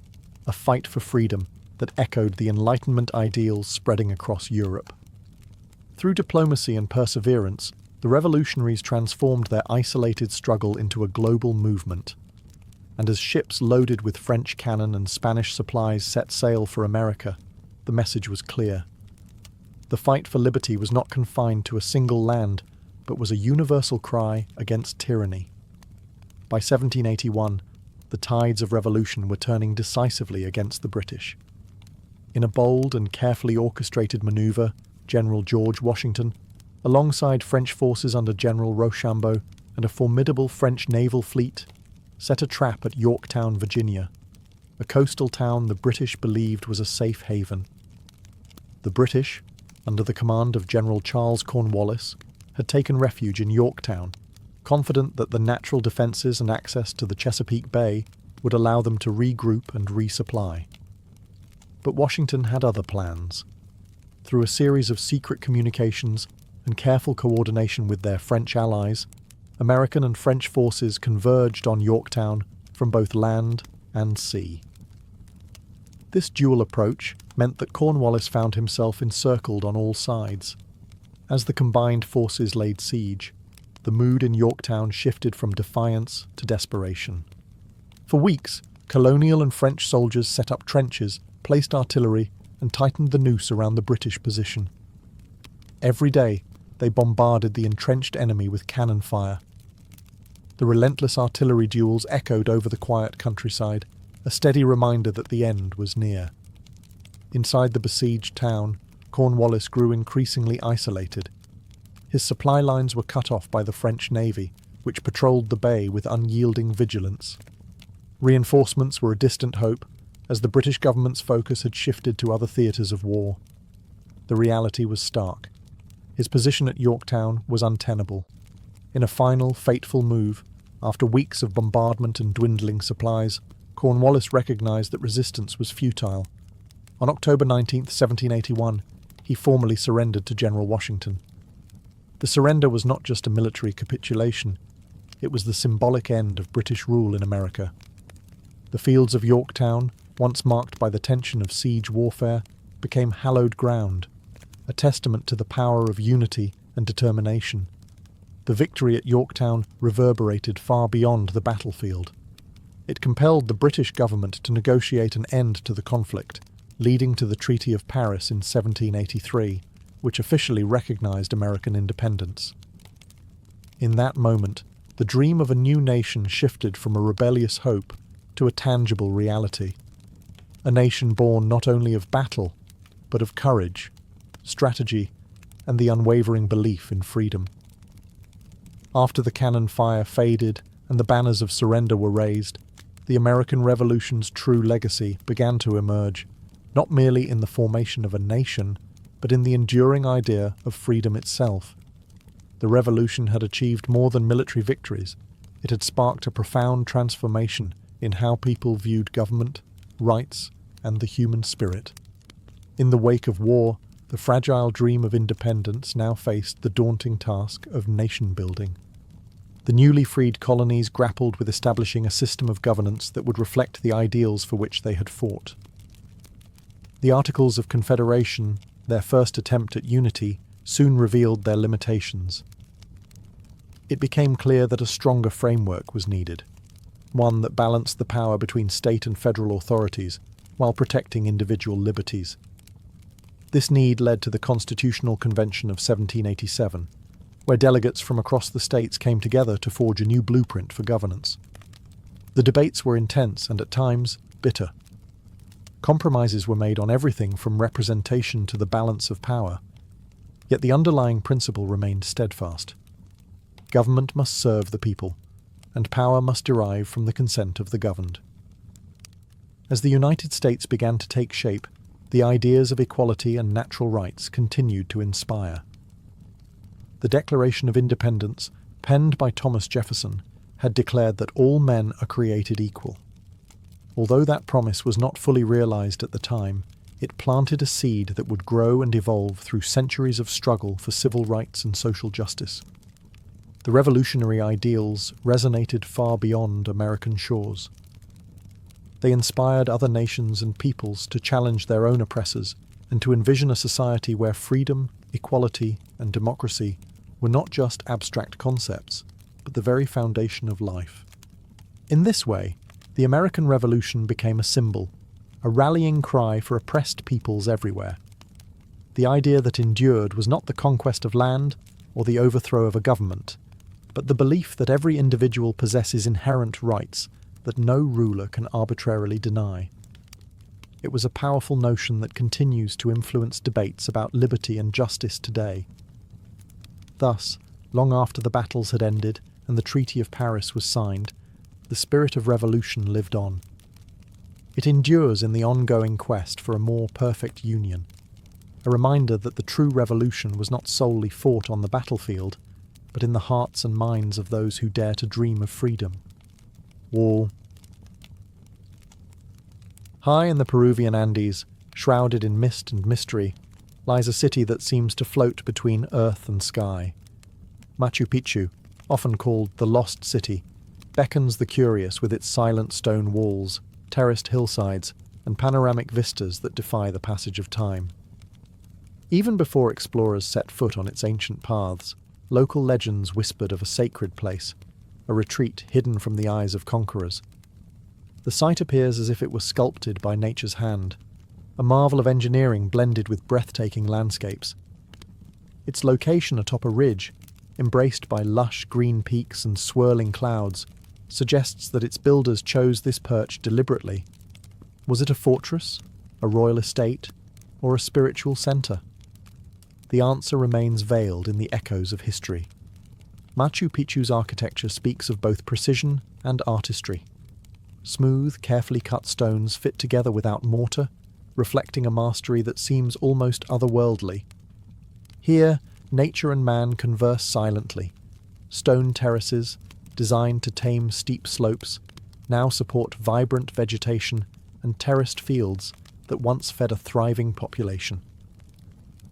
a fight for freedom that echoed the Enlightenment ideals spreading across Europe. Through diplomacy and perseverance, the revolutionaries transformed their isolated struggle into a global movement. And as ships loaded with French cannon and Spanish supplies set sail for America, the message was clear. The fight for liberty was not confined to a single land, but was a universal cry against tyranny. By 1781, the tides of revolution were turning decisively against the British. In a bold and carefully orchestrated maneuver, General George Washington, alongside French forces under General Rochambeau and a formidable French naval fleet, set a trap at Yorktown, Virginia, a coastal town the British believed was a safe haven. The British, under the command of General Charles Cornwallis, had taken refuge in Yorktown, confident that the natural defences and access to the Chesapeake Bay would allow them to regroup and resupply. But Washington had other plans. Through a series of secret communications and careful coordination with their French allies, American and French forces converged on Yorktown from both land and sea. This dual approach meant that Cornwallis found himself encircled on all sides. As the combined forces laid siege, the mood in Yorktown shifted from defiance to desperation. For weeks, colonial and French soldiers set up trenches, placed artillery, and tightened the noose around the British position. Every day, they bombarded the entrenched enemy with cannon fire. The relentless artillery duels echoed over the quiet countryside, a steady reminder that the end was near. Inside the besieged town, Cornwallis grew increasingly isolated. His supply lines were cut off by the French navy, which patrolled the bay with unyielding vigilance. Reinforcements were a distant hope, as the British government's focus had shifted to other theatres of war. The reality was stark. His position at Yorktown was untenable. In a final, fateful move, after weeks of bombardment and dwindling supplies, Cornwallis recognised that resistance was futile. On October 19, 1781, he formally surrendered to General Washington. The surrender was not just a military capitulation, it was the symbolic end of British rule in America. The fields of Yorktown, once marked by the tension of siege warfare, became hallowed ground, a testament to the power of unity and determination. The victory at Yorktown reverberated far beyond the battlefield. It compelled the British government to negotiate an end to the conflict, leading to the Treaty of Paris in 1783, which officially recognized American independence. In that moment, the dream of a new nation shifted from a rebellious hope to a tangible reality. A nation born not only of battle, but of courage, strategy, and the unwavering belief in freedom. After the cannon fire faded and the banners of surrender were raised, the American Revolution's true legacy began to emerge, not merely in the formation of a nation, but in the enduring idea of freedom itself. The Revolution had achieved more than military victories. It had sparked a profound transformation in how people viewed government, rights, and the human spirit. In the wake of war, the fragile dream of independence now faced the daunting task of nation-building. The newly freed colonies grappled with establishing a system of governance that would reflect the ideals for which they had fought. The Articles of Confederation, their first attempt at unity, soon revealed their limitations. It became clear that a stronger framework was needed, one that balanced the power between state and federal authorities while protecting individual liberties. This need led to the Constitutional Convention of 1787, where delegates from across the states came together to forge a new blueprint for governance. The debates were intense and at times bitter. Compromises were made on everything from representation to the balance of power, yet the underlying principle remained steadfast. Government must serve the people, and power must derive from the consent of the governed. As the United States began to take shape, the ideas of equality and natural rights continued to inspire. The Declaration of Independence, penned by Thomas Jefferson, had declared that all men are created equal. Although that promise was not fully realized at the time, it planted a seed that would grow and evolve through centuries of struggle for civil rights and social justice. The revolutionary ideals resonated far beyond American shores. They inspired other nations and peoples to challenge their own oppressors and to envision a society where freedom, equality, and democracy were not just abstract concepts, but the very foundation of life. In this way, the American Revolution became a symbol, a rallying cry for oppressed peoples everywhere. The idea that endured was not the conquest of land or the overthrow of a government, but the belief that every individual possesses inherent rights that no ruler can arbitrarily deny. It was a powerful notion that continues to influence debates about liberty and justice today. Thus, long after the battles had ended and the Treaty of Paris was signed, the spirit of revolution lived on. It endures in the ongoing quest for a more perfect union, a reminder that the true revolution was not solely fought on the battlefield, but in the hearts and minds of those who dare to dream of freedom. Wall. High in the Peruvian Andes, shrouded in mist and mystery, lies a city that seems to float between earth and sky. Machu Picchu, often called the Lost City, beckons the curious with its silent stone walls, terraced hillsides, and panoramic vistas that defy the passage of time. Even before explorers set foot on its ancient paths, local legends whispered of a sacred place, a retreat hidden from the eyes of conquerors. The site appears as if it was sculpted by nature's hand, a marvel of engineering blended with breathtaking landscapes. Its location atop a ridge, embraced by lush green peaks and swirling clouds, suggests that its builders chose this perch deliberately. Was it a fortress, a royal estate, or a spiritual centre? The answer remains veiled in the echoes of history. Machu Picchu's architecture speaks of both precision and artistry. Smooth, carefully cut stones fit together without mortar, reflecting a mastery that seems almost otherworldly. Here, nature and man converse silently. Stone terraces, designed to tame steep slopes, now support vibrant vegetation and terraced fields that once fed a thriving population.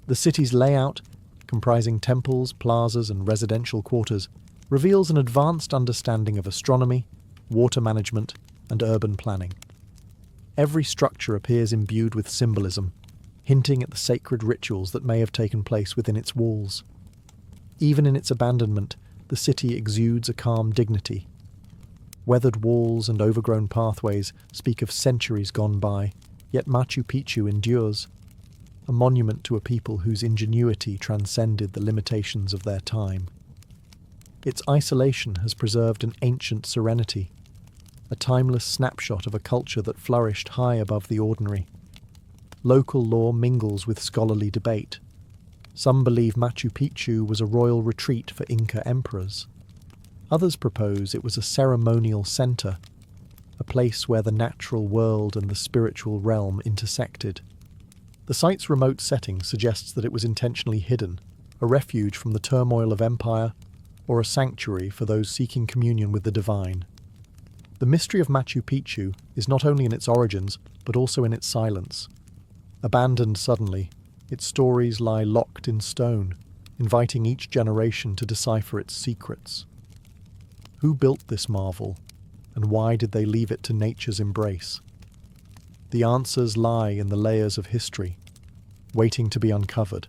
The city's layout, comprising temples, plazas, and residential quarters, reveals an advanced understanding of astronomy, water management, and urban planning. Every structure appears imbued with symbolism, hinting at the sacred rituals that may have taken place within its walls. Even in its abandonment, the city exudes a calm dignity. Weathered walls and overgrown pathways speak of centuries gone by, yet Machu Picchu endures, a monument to a people whose ingenuity transcended the limitations of their time. Its isolation has preserved an ancient serenity, a timeless snapshot of a culture that flourished high above the ordinary. Local lore mingles with scholarly debate. Some believe Machu Picchu was a royal retreat for Inca emperors. Others propose it was a ceremonial center, a place where the natural world and the spiritual realm intersected. The site's remote setting suggests that it was intentionally hidden, a refuge from the turmoil of empire, or a sanctuary for those seeking communion with the divine. The mystery of Machu Picchu is not only in its origins, but also in its silence. Abandoned suddenly, its stories lie locked in stone, inviting each generation to decipher its secrets. Who built this marvel, and why did they leave it to nature's embrace? The answers lie in the layers of history, waiting to be uncovered.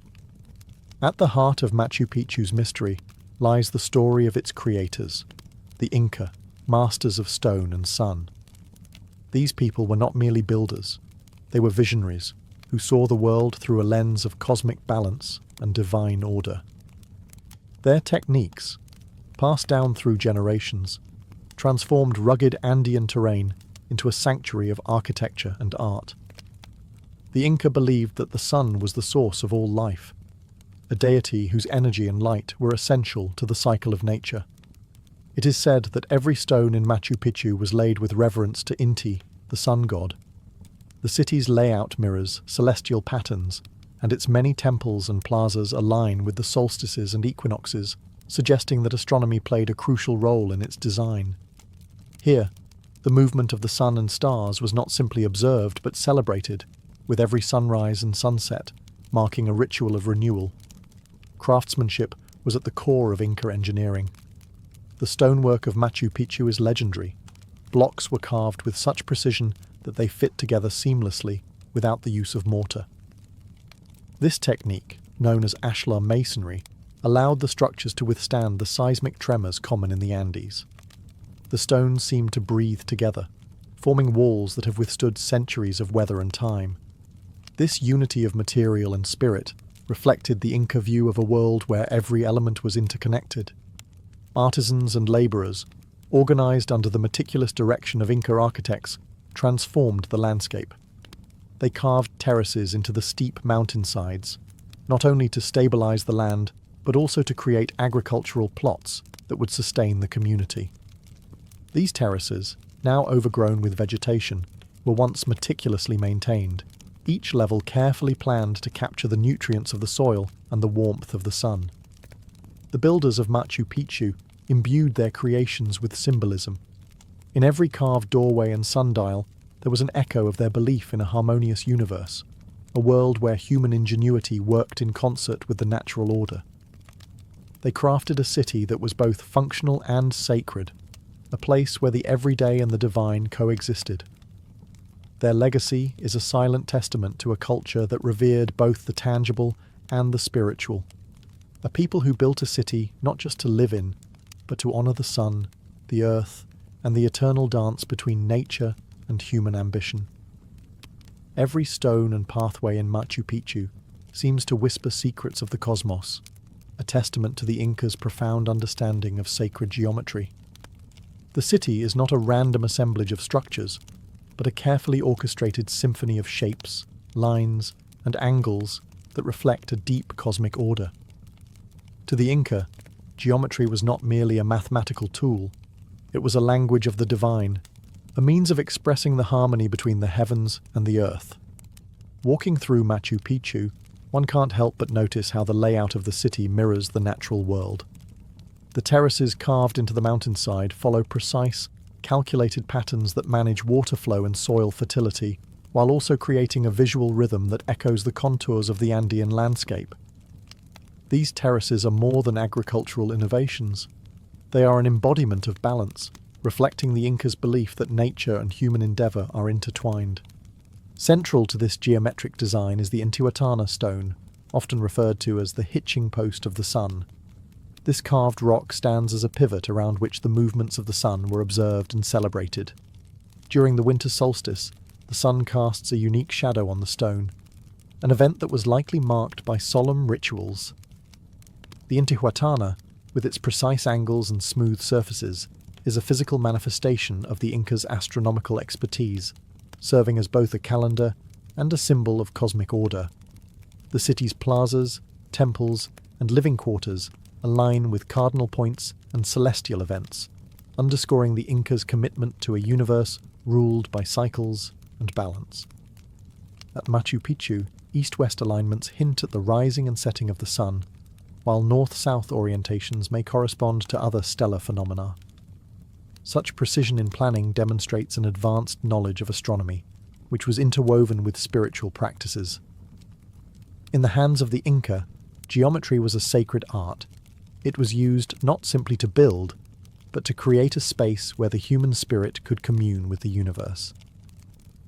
At the heart of Machu Picchu's mystery lies the story of its creators, the Inca, masters of stone and sun. These people were not merely builders, they were visionaries who saw the world through a lens of cosmic balance and divine order. Their techniques, passed down through generations, transformed rugged Andean terrain into a sanctuary of architecture and art. The Inca believed that the sun was the source of all life, a deity whose energy and light were essential to the cycle of nature. It is said that every stone in Machu Picchu was laid with reverence to Inti, the sun god. The city's layout mirrors celestial patterns, and its many temples and plazas align with the solstices and equinoxes, suggesting that astronomy played a crucial role in its design. Here, the movement of the sun and stars was not simply observed but celebrated, with every sunrise and sunset marking a ritual of renewal. Craftsmanship was at the core of Inca engineering. The stonework of Machu Picchu is legendary. Blocks were carved with such precision that they fit together seamlessly without the use of mortar. This technique, known as ashlar masonry, allowed the structures to withstand the seismic tremors common in the Andes. The stones seemed to breathe together, forming walls that have withstood centuries of weather and time. This unity of material and spirit reflected the Inca view of a world where every element was interconnected. Artisans and labourers, organised under the meticulous direction of Inca architects, transformed the landscape. They carved terraces into the steep mountainsides, not only to stabilise the land, but also to create agricultural plots that would sustain the community. These terraces, now overgrown with vegetation, were once meticulously maintained, each level carefully planned to capture the nutrients of the soil and the warmth of the sun. The builders of Machu Picchu imbued their creations with symbolism. In every carved doorway and sundial, there was an echo of their belief in a harmonious universe, a world where human ingenuity worked in concert with the natural order. They crafted a city that was both functional and sacred, a place where the everyday and the divine coexisted. Their legacy is a silent testament to a culture that revered both the tangible and the spiritual, a people who built a city not just to live in, but to honour the sun, the earth, and the eternal dance between nature and human ambition. Every stone and pathway in Machu Picchu seems to whisper secrets of the cosmos, a testament to the Incas' profound understanding of sacred geometry. The city is not a random assemblage of structures, but a carefully orchestrated symphony of shapes, lines, and angles that reflect a deep cosmic order. To the Inca, geometry was not merely a mathematical tool, it was a language of the divine, a means of expressing the harmony between the heavens and the earth. Walking through Machu Picchu, one can't help but notice how the layout of the city mirrors the natural world. The terraces carved into the mountainside follow precise, calculated patterns that manage water flow and soil fertility, while also creating a visual rhythm that echoes the contours of the Andean landscape. These terraces are more than agricultural innovations. They are an embodiment of balance, reflecting the Incas' belief that nature and human endeavour are intertwined. Central to this geometric design is the Intihuatana stone, often referred to as the hitching post of the sun. This carved rock stands as a pivot around which the movements of the sun were observed and celebrated. During the winter solstice, the sun casts a unique shadow on the stone, an event that was likely marked by solemn rituals. The Intihuatana, with its precise angles and smooth surfaces, is a physical manifestation of the Incas' astronomical expertise, serving as both a calendar and a symbol of cosmic order. The city's plazas, temples, and living quarters align with cardinal points and celestial events, underscoring the Incas' commitment to a universe ruled by cycles and balance. At Machu Picchu, east-west alignments hint at the rising and setting of the sun, while north-south orientations may correspond to other stellar phenomena. Such precision in planning demonstrates an advanced knowledge of astronomy, which was interwoven with spiritual practices. In the hands of the Inca, geometry was a sacred art. It was used not simply to build, but to create a space where the human spirit could commune with the universe.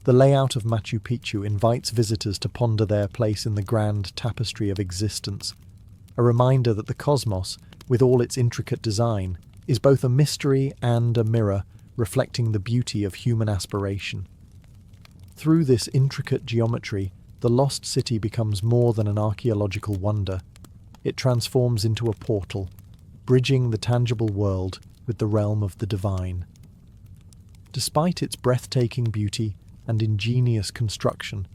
The layout of Machu Picchu invites visitors to ponder their place in the grand tapestry of existence, a reminder that the cosmos, with all its intricate design, is both a mystery and a mirror reflecting the beauty of human aspiration. Through this intricate geometry, the lost city becomes more than an archaeological wonder. It transforms into a portal, bridging the tangible world with the realm of the divine. Despite its breathtaking beauty and ingenious construction,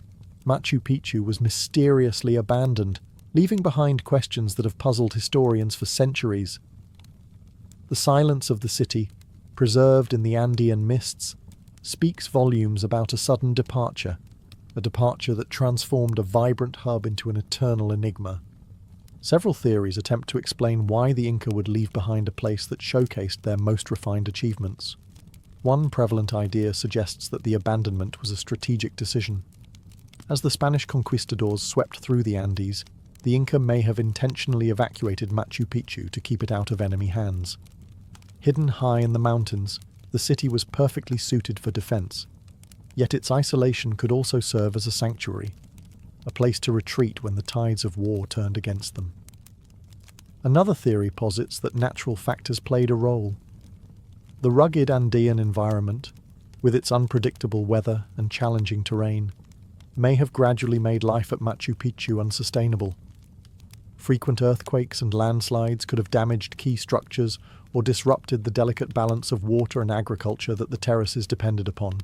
Machu Picchu was mysteriously abandoned, leaving behind questions that have puzzled historians for centuries. The silence of the city, preserved in the Andean mists, speaks volumes about a sudden departure, a departure that transformed a vibrant hub into an eternal enigma. Several theories attempt to explain why the Inca would leave behind a place that showcased their most refined achievements. One prevalent idea suggests that the abandonment was a strategic decision. As the Spanish conquistadors swept through the Andes, the Inca may have intentionally evacuated Machu Picchu to keep it out of enemy hands. Hidden high in the mountains, the city was perfectly suited for defense. Yet its isolation could also serve as a sanctuary, a place to retreat when the tides of war turned against them. Another theory posits that natural factors played a role. The rugged Andean environment, with its unpredictable weather and challenging terrain, may have gradually made life at Machu Picchu unsustainable. Frequent earthquakes and landslides could have damaged key structures or disrupted the delicate balance of water and agriculture that the terraces depended upon.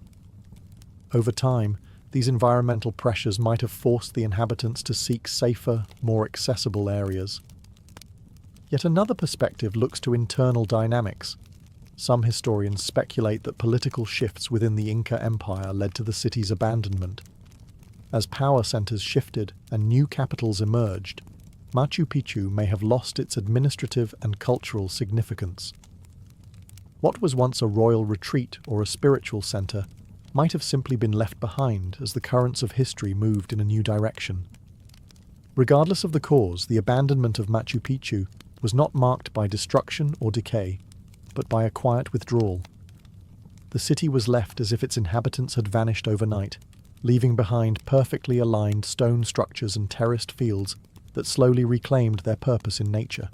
Over time, these environmental pressures might have forced the inhabitants to seek safer, more accessible areas. Yet another perspective looks to internal dynamics. Some historians speculate that political shifts within the Inca Empire led to the city's abandonment. As power centers shifted and new capitals emerged, Machu Picchu may have lost its administrative and cultural significance. What was once a royal retreat or a spiritual center might have simply been left behind as the currents of history moved in a new direction. Regardless of the cause, the abandonment of Machu Picchu was not marked by destruction or decay, but by a quiet withdrawal. The city was left as if its inhabitants had vanished overnight, leaving behind perfectly aligned stone structures and terraced fields that slowly reclaimed their purpose in nature.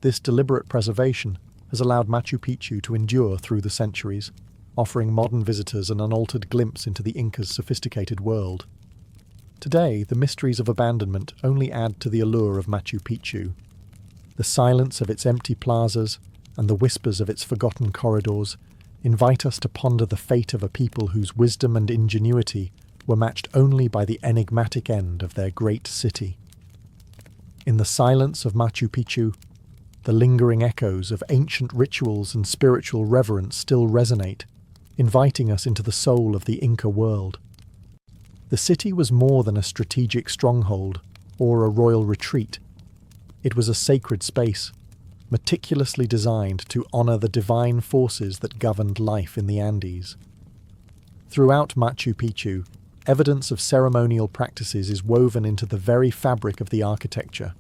This deliberate preservation has allowed Machu Picchu to endure through the centuries, offering modern visitors an unaltered glimpse into the Incas' sophisticated world. Today, the mysteries of abandonment only add to the allure of Machu Picchu. The silence of its empty plazas and the whispers of its forgotten corridors invite us to ponder the fate of a people whose wisdom and ingenuity were matched only by the enigmatic end of their great city. In the silence of Machu Picchu, the lingering echoes of ancient rituals and spiritual reverence still resonate, inviting us into the soul of the Inca world. The city was more than a strategic stronghold or a royal retreat. It was a sacred space, meticulously designed to honor the divine forces that governed life in the Andes. Throughout Machu Picchu, evidence of ceremonial practices is woven into the very fabric of the architecture.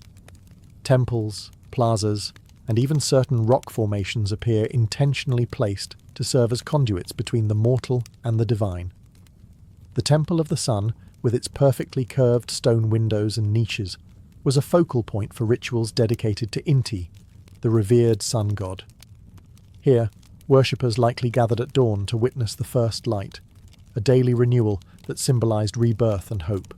Temples, plazas, and even certain rock formations appear intentionally placed to serve as conduits between the mortal and the divine. The Temple of the Sun, with its perfectly curved stone windows and niches, was a focal point for rituals dedicated to Inti, the revered sun god. Here, worshippers likely gathered at dawn to witness the first light, a daily renewal that symbolized rebirth and hope.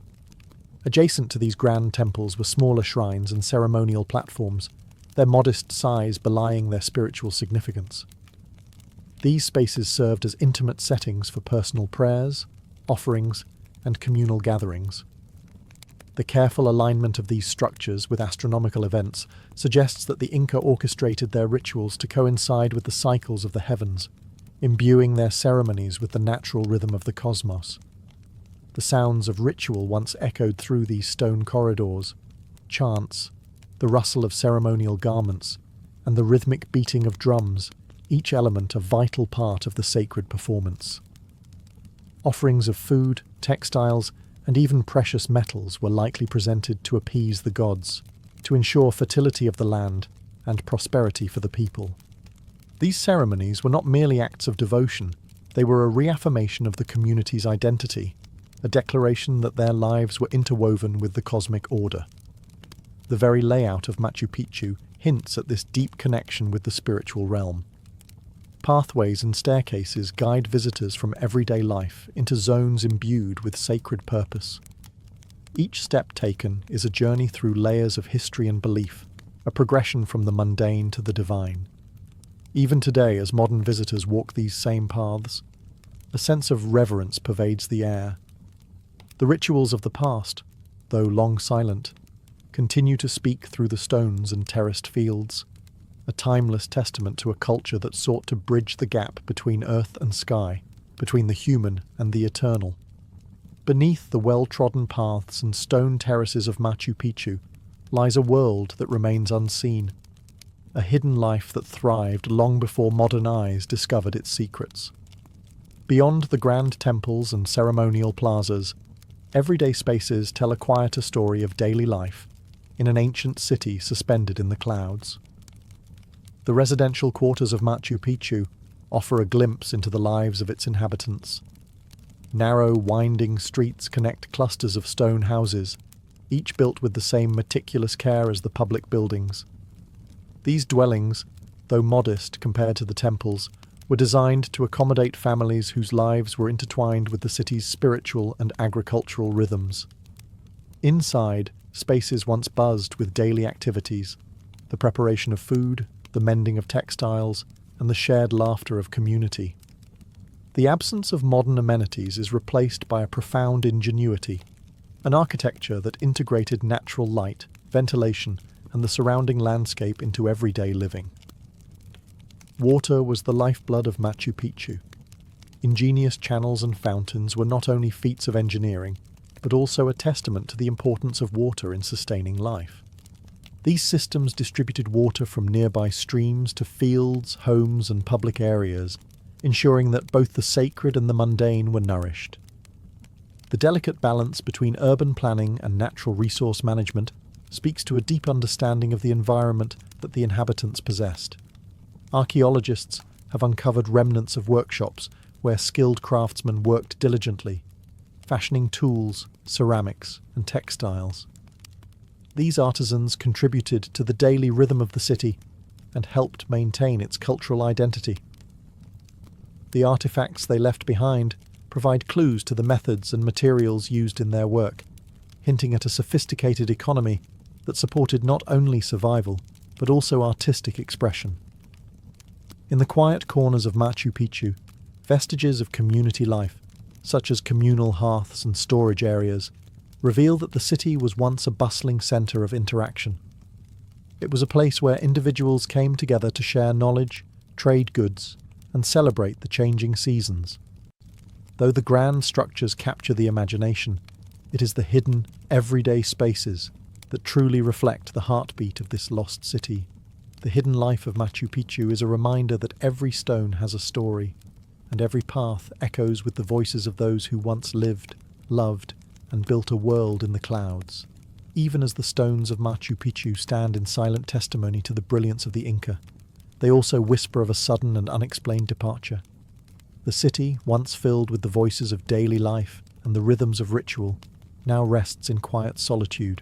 Adjacent to these grand temples were smaller shrines and ceremonial platforms, their modest size belying their spiritual significance. These spaces served as intimate settings for personal prayers, offerings, and communal gatherings. The careful alignment of these structures with astronomical events suggests that the Inca orchestrated their rituals to coincide with the cycles of the heavens, imbuing their ceremonies with the natural rhythm of the cosmos. The sounds of ritual once echoed through these stone corridors: chants, the rustle of ceremonial garments, and the rhythmic beating of drums, each element a vital part of the sacred performance. Offerings of food, textiles, and even precious metals were likely presented to appease the gods, to ensure fertility of the land and prosperity for the people. These ceremonies were not merely acts of devotion, they were a reaffirmation of the community's identity, a declaration that their lives were interwoven with the cosmic order. The very layout of Machu Picchu hints at this deep connection with the spiritual realm. Pathways and staircases guide visitors from everyday life into zones imbued with sacred purpose. Each step taken is a journey through layers of history and belief, a progression from the mundane to the divine. Even today, as modern visitors walk these same paths, a sense of reverence pervades the air. The rituals of the past, though long silent, continue to speak through the stones and terraced fields, a timeless testament to a culture that sought to bridge the gap between earth and sky, between the human and the eternal. Beneath the well-trodden paths and stone terraces of Machu Picchu lies a world that remains unseen, a hidden life that thrived long before modern eyes discovered its secrets. Beyond the grand temples and ceremonial plazas, everyday spaces tell a quieter story of daily life in an ancient city suspended in the clouds. The residential quarters of Machu Picchu offer a glimpse into the lives of its inhabitants. Narrow, winding streets connect clusters of stone houses, each built with the same meticulous care as the public buildings. These dwellings, though modest compared to the temples, were designed to accommodate families whose lives were intertwined with the city's spiritual and agricultural rhythms. Inside, spaces once buzzed with daily activities, the preparation of food, the mending of textiles, and the shared laughter of community. The absence of modern amenities is replaced by a profound ingenuity, an architecture that integrated natural light, ventilation, and the surrounding landscape into everyday living. Water was the lifeblood of Machu Picchu. Ingenious channels and fountains were not only feats of engineering, but also a testament to the importance of water in sustaining life. These systems distributed water from nearby streams to fields, homes, and public areas, ensuring that both the sacred and the mundane were nourished. The delicate balance between urban planning and natural resource management speaks to a deep understanding of the environment that the inhabitants possessed. Archaeologists have uncovered remnants of workshops where skilled craftsmen worked diligently, fashioning tools, ceramics, and textiles. These artisans contributed to the daily rhythm of the city and helped maintain its cultural identity. The artifacts they left behind provide clues to the methods and materials used in their work, hinting at a sophisticated economy that supported not only survival, but also artistic expression. In the quiet corners of Machu Picchu, vestiges of community life, such as communal hearths and storage areas, reveal that the city was once a bustling centre of interaction. It was a place where individuals came together to share knowledge, trade goods, and celebrate the changing seasons. Though the grand structures capture the imagination, it is the hidden, everyday spaces that truly reflect the heartbeat of this lost city. The hidden life of Machu Picchu is a reminder that every stone has a story, and every path echoes with the voices of those who once lived, loved, and built a world in the clouds. Even as the stones of Machu Picchu stand in silent testimony to the brilliance of the Inca, they also whisper of a sudden and unexplained departure. The city, once filled with the voices of daily life and the rhythms of ritual, now rests in quiet solitude,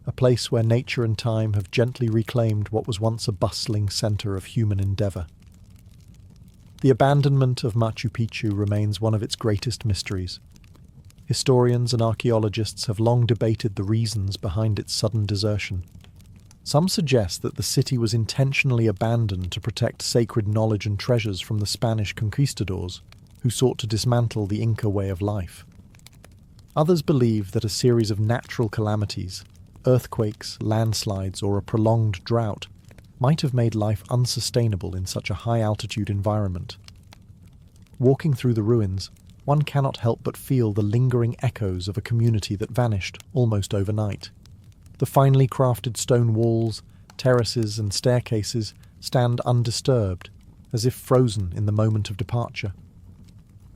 a place where nature and time have gently reclaimed what was once a bustling centre of human endeavour. The abandonment of Machu Picchu remains one of its greatest mysteries. Historians and archaeologists have long debated the reasons behind its sudden desertion. Some suggest that the city was intentionally abandoned to protect sacred knowledge and treasures from the Spanish conquistadors, who sought to dismantle the Inca way of life. Others believe that a series of natural calamities, earthquakes, landslides, or a prolonged drought, might have made life unsustainable in such a high-altitude environment. Walking through the ruins, one cannot help but feel the lingering echoes of a community that vanished almost overnight. The finely crafted stone walls, terraces, and staircases stand undisturbed, as if frozen in the moment of departure.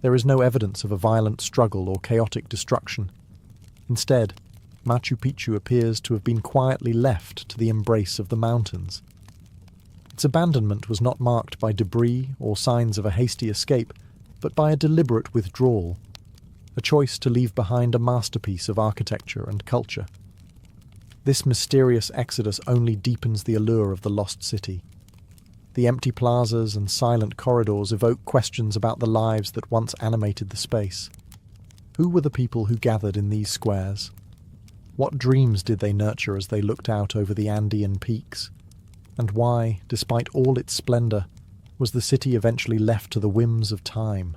There is no evidence of a violent struggle or chaotic destruction. Instead, Machu Picchu appears to have been quietly left to the embrace of the mountains. Its abandonment was not marked by debris or signs of a hasty escape, but by a deliberate withdrawal, a choice to leave behind a masterpiece of architecture and culture. This mysterious exodus only deepens the allure of the lost city. The empty plazas and silent corridors evoke questions about the lives that once animated the space. Who were the people who gathered in these squares? What dreams did they nurture as they looked out over the Andean peaks? And why, despite all its splendor, was the city eventually left to the whims of time?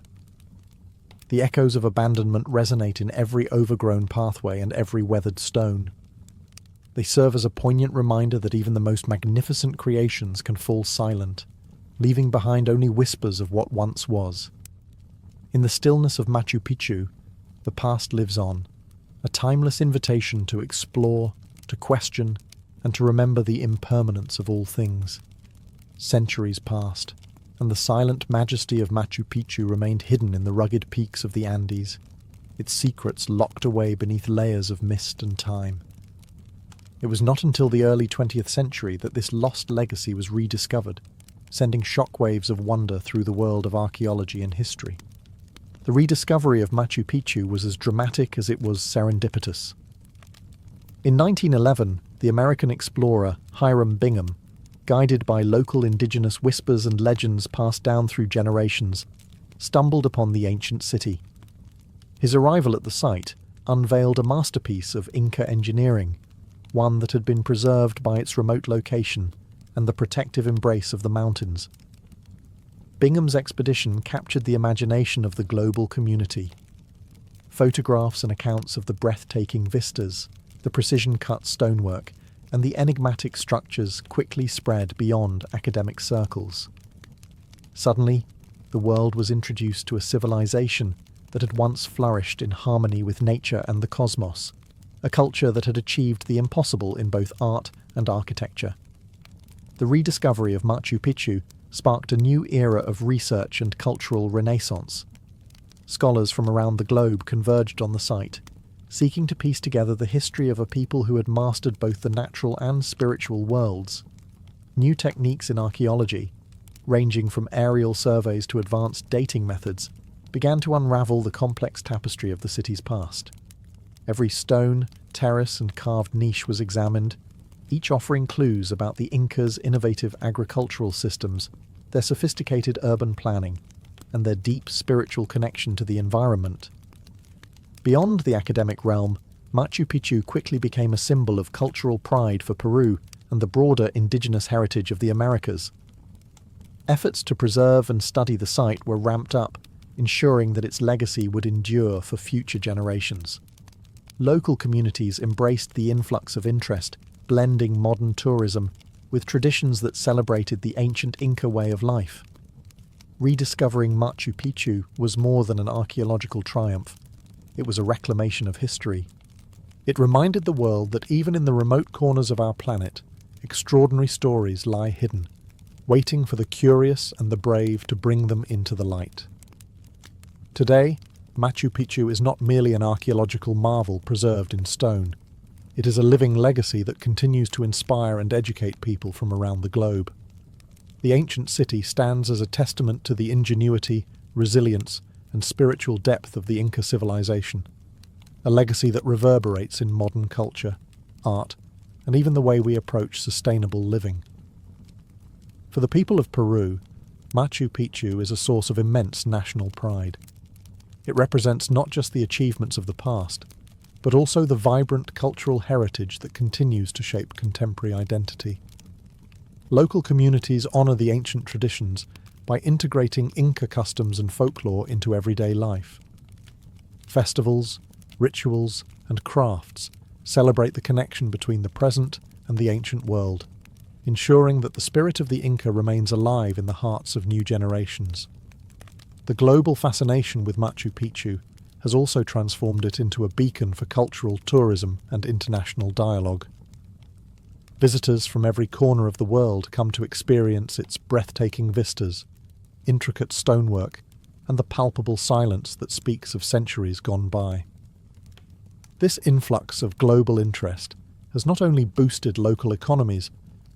The echoes of abandonment resonate in every overgrown pathway and every weathered stone. They serve as a poignant reminder that even the most magnificent creations can fall silent, leaving behind only whispers of what once was. In the stillness of Machu Picchu, the past lives on, a timeless invitation to explore, to question, and to remember the impermanence of all things. Centuries passed, and the silent majesty of Machu Picchu remained hidden in the rugged peaks of the Andes, its secrets locked away beneath layers of mist and time. It was not until the early 20th century that this lost legacy was rediscovered, sending shockwaves of wonder through the world of archaeology and history. The rediscovery of Machu Picchu was as dramatic as it was serendipitous. In 1911, the American explorer Hiram Bingham, guided by local indigenous whispers and legends passed down through generations, stumbled upon the ancient city. His arrival at the site unveiled a masterpiece of Inca engineering, one that had been preserved by its remote location and the protective embrace of the mountains. Bingham's expedition captured the imagination of the global community. Photographs and accounts of the breathtaking vistas, the precision-cut stonework, and the enigmatic structures quickly spread beyond academic circles. Suddenly, the world was introduced to a civilization that had once flourished in harmony with nature and the cosmos, a culture that had achieved the impossible in both art and architecture. The rediscovery of Machu Picchu sparked a new era of research and cultural renaissance. Scholars from around the globe converged on the site, seeking to piece together the history of a people who had mastered both the natural and spiritual worlds. New techniques in archaeology, ranging from aerial surveys to advanced dating methods, began to unravel the complex tapestry of the city's past. Every stone, terrace, and carved niche was examined, each offering clues about the Incas' innovative agricultural systems, their sophisticated urban planning, and their deep spiritual connection to the environment. Beyond the academic realm, Machu Picchu quickly became a symbol of cultural pride for Peru and the broader indigenous heritage of the Americas. Efforts to preserve and study the site were ramped up, ensuring that its legacy would endure for future generations. Local communities embraced the influx of interest, blending modern tourism with traditions that celebrated the ancient Inca way of life. Rediscovering Machu Picchu was more than an archaeological triumph. It was a reclamation of history. It reminded the world that even in the remote corners of our planet, extraordinary stories lie hidden, waiting for the curious and the brave to bring them into the light. Today, Machu Picchu is not merely an archaeological marvel preserved in stone. It is a living legacy that continues to inspire and educate people from around the globe. The ancient city stands as a testament to the ingenuity, resilience, and spiritual depth of the Inca civilization, a legacy that reverberates in modern culture, art, and even the way we approach sustainable living. For the people of Peru, Machu Picchu is a source of immense national pride. It represents not just the achievements of the past, but also the vibrant cultural heritage that continues to shape contemporary identity. Local communities honour the ancient traditions by integrating Inca customs and folklore into everyday life. Festivals, rituals, and crafts celebrate the connection between the present and the ancient world, ensuring that the spirit of the Inca remains alive in the hearts of new generations. The global fascination with Machu Picchu has also transformed it into a beacon for cultural tourism and international dialogue. Visitors from every corner of the world come to experience its breathtaking vistas, intricate stonework, and the palpable silence that speaks of centuries gone by. This influx of global interest has not only boosted local economies,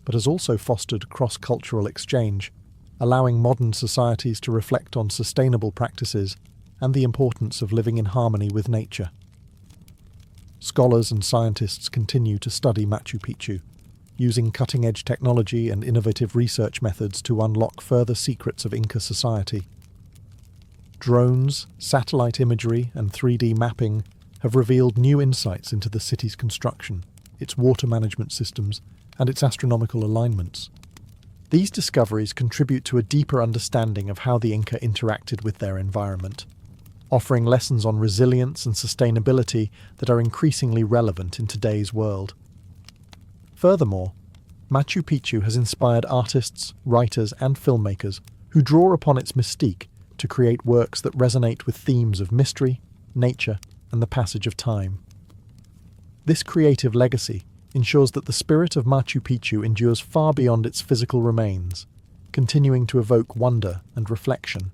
but has also fostered cross-cultural exchange, allowing modern societies to reflect on sustainable practices and the importance of living in harmony with nature. Scholars and scientists continue to study Machu Picchu, using cutting-edge technology and innovative research methods to unlock further secrets of Inca society. Drones, satellite imagery, and 3D mapping have revealed new insights into the city's construction, its water management systems, and its astronomical alignments. These discoveries contribute to a deeper understanding of how the Inca interacted with their environment, offering lessons on resilience and sustainability that are increasingly relevant in today's world. Furthermore, Machu Picchu has inspired artists, writers, and filmmakers who draw upon its mystique to create works that resonate with themes of mystery, nature, and the passage of time. This creative legacy ensures that the spirit of Machu Picchu endures far beyond its physical remains, continuing to evoke wonder and reflection.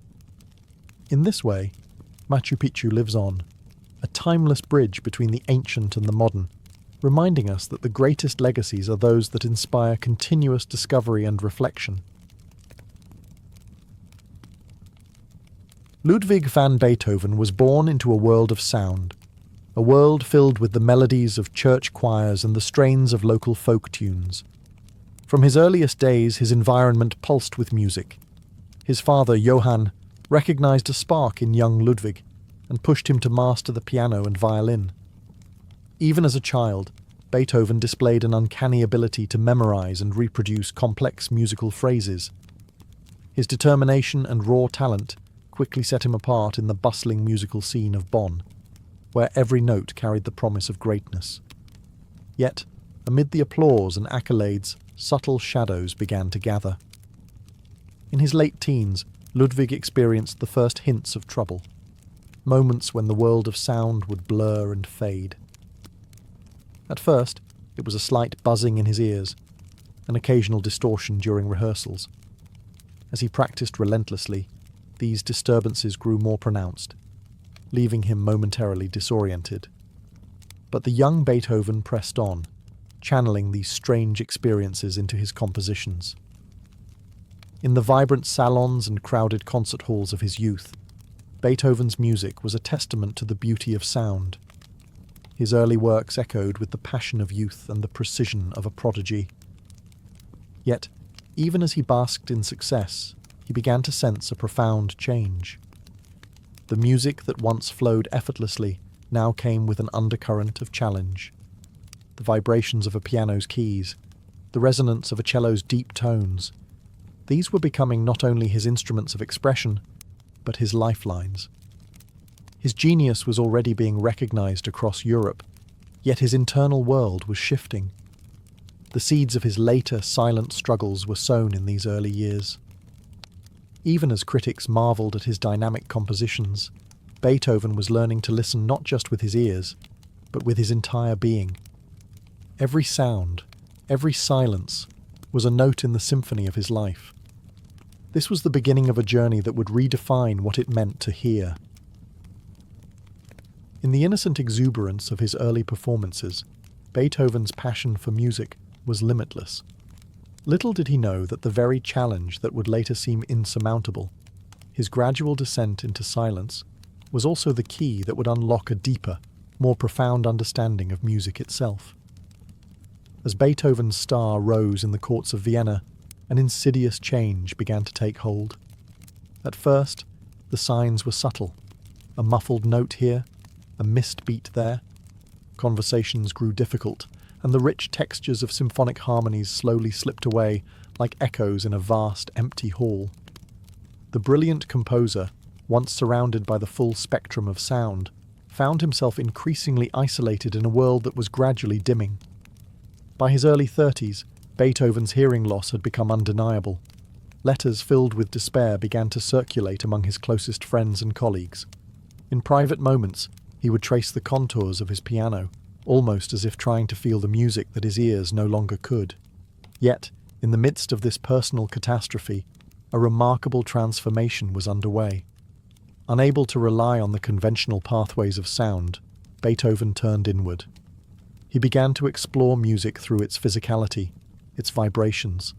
In this way, Machu Picchu lives on, a timeless bridge between the ancient and the modern, reminding us that the greatest legacies are those that inspire continuous discovery and reflection. Ludwig van Beethoven was born into a world of sound, a world filled with the melodies of church choirs and the strains of local folk tunes. From his earliest days, his environment pulsed with music. His father, Johann, recognized a spark in young Ludwig and pushed him to master the piano and violin. Even as a child, Beethoven displayed an uncanny ability to memorize and reproduce complex musical phrases. His determination and raw talent quickly set him apart in the bustling musical scene of Bonn, where every note carried the promise of greatness. Yet, amid the applause and accolades, subtle shadows began to gather. In his late teens, Ludwig experienced the first hints of trouble, moments when the world of sound would blur and fade. At first, it was a slight buzzing in his ears, an occasional distortion during rehearsals. As he practiced relentlessly, these disturbances grew more pronounced, leaving him momentarily disoriented. But the young Beethoven pressed on, channeling these strange experiences into his compositions. In the vibrant salons and crowded concert halls of his youth, Beethoven's music was a testament to the beauty of sound. His early works echoed with the passion of youth and the precision of a prodigy. Yet, even as he basked in success, he began to sense a profound change. The music that once flowed effortlessly now came with an undercurrent of challenge. The vibrations of a piano's keys, the resonance of a cello's deep tones, these were becoming not only his instruments of expression, but his lifelines. His genius was already being recognized across Europe, yet his internal world was shifting. The seeds of his later silent struggles were sown in these early years. Even as critics marveled at his dynamic compositions, Beethoven was learning to listen not just with his ears, but with his entire being. Every sound, every silence, was a note in the symphony of his life. This was the beginning of a journey that would redefine what it meant to hear. In the innocent exuberance of his early performances, Beethoven's passion for music was limitless. Little did he know that the very challenge that would later seem insurmountable, his gradual descent into silence, was also the key that would unlock a deeper, more profound understanding of music itself. As Beethoven's star rose in the courts of Vienna, an insidious change began to take hold. At first, the signs were subtle. A muffled note here, a missed beat there. Conversations grew difficult, and the rich textures of symphonic harmonies slowly slipped away like echoes in a vast, empty hall. The brilliant composer, once surrounded by the full spectrum of sound, found himself increasingly isolated in a world that was gradually dimming. By his early 30s, Beethoven's hearing loss had become undeniable. Letters filled with despair began to circulate among his closest friends and colleagues. In private moments, he would trace the contours of his piano, almost as if trying to feel the music that his ears no longer could. Yet, in the midst of this personal catastrophe, a remarkable transformation was underway. Unable to rely on the conventional pathways of sound, Beethoven turned inward. He began to explore music through its physicality, its vibrations.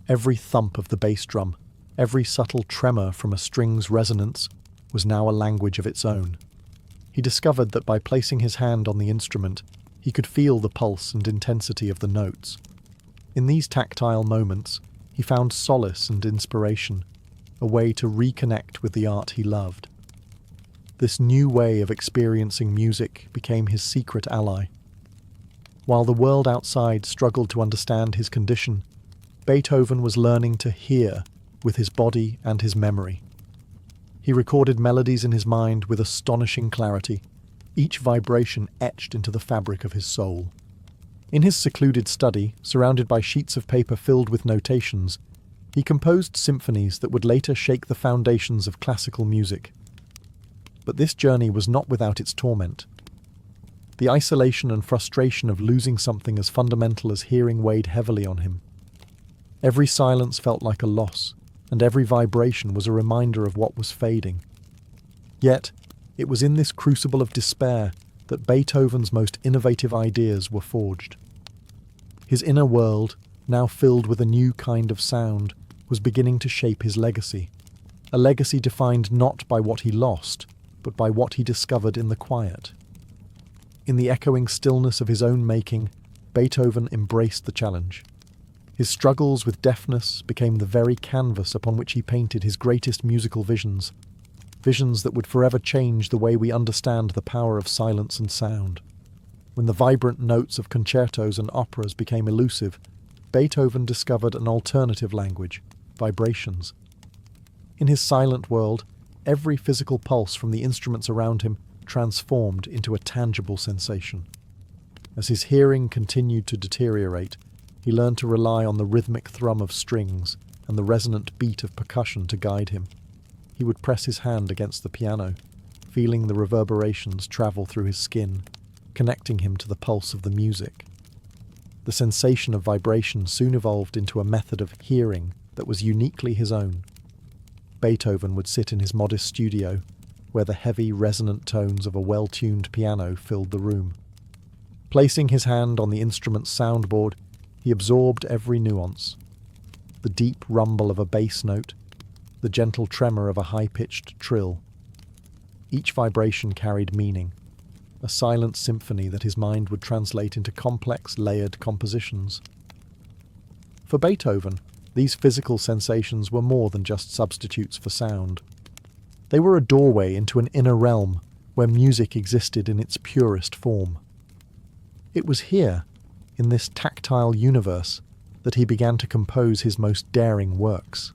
Every thump of the bass drum, every subtle tremor from a string's resonance, was now a language of its own. He discovered that by placing his hand on the instrument, he could feel the pulse and intensity of the notes. In these tactile moments, he found solace and inspiration, a way to reconnect with the art he loved. This new way of experiencing music became his secret ally. While the world outside struggled to understand his condition, Beethoven was learning to hear with his body and his memory. He recorded melodies in his mind with astonishing clarity, each vibration etched into the fabric of his soul. In his secluded study, surrounded by sheets of paper filled with notations, he composed symphonies that would later shake the foundations of classical music. But this journey was not without its torment. The isolation and frustration of losing something as fundamental as hearing weighed heavily on him. Every silence felt like a loss, and every vibration was a reminder of what was fading. Yet, it was in this crucible of despair that Beethoven's most innovative ideas were forged. His inner world, now filled with a new kind of sound, was beginning to shape his legacy. A legacy defined not by what he lost, but by what he discovered in the quiet. In the echoing stillness of his own making, Beethoven embraced the challenge. His struggles with deafness became the very canvas upon which he painted his greatest musical visions, visions that would forever change the way we understand the power of silence and sound. When the vibrant notes of concertos and operas became elusive, Beethoven discovered an alternative language, vibrations. In his silent world, every physical pulse from the instruments around him transformed into a tangible sensation. As his hearing continued to deteriorate, he learned to rely on the rhythmic thrum of strings and the resonant beat of percussion to guide him. He would press his hand against the piano, feeling the reverberations travel through his skin, connecting him to the pulse of the music. The sensation of vibration soon evolved into a method of hearing that was uniquely his own. Beethoven would sit in his modest studio, where the heavy, resonant tones of a well-tuned piano filled the room. Placing his hand on the instrument's soundboard, he absorbed every nuance. The deep rumble of a bass note, the gentle tremor of a high-pitched trill. Each vibration carried meaning, a silent symphony that his mind would translate into complex, layered compositions. For Beethoven, these physical sensations were more than just substitutes for sound. They were a doorway into an inner realm where music existed in its purest form. It was here, in this tactile universe, that he began to compose his most daring works.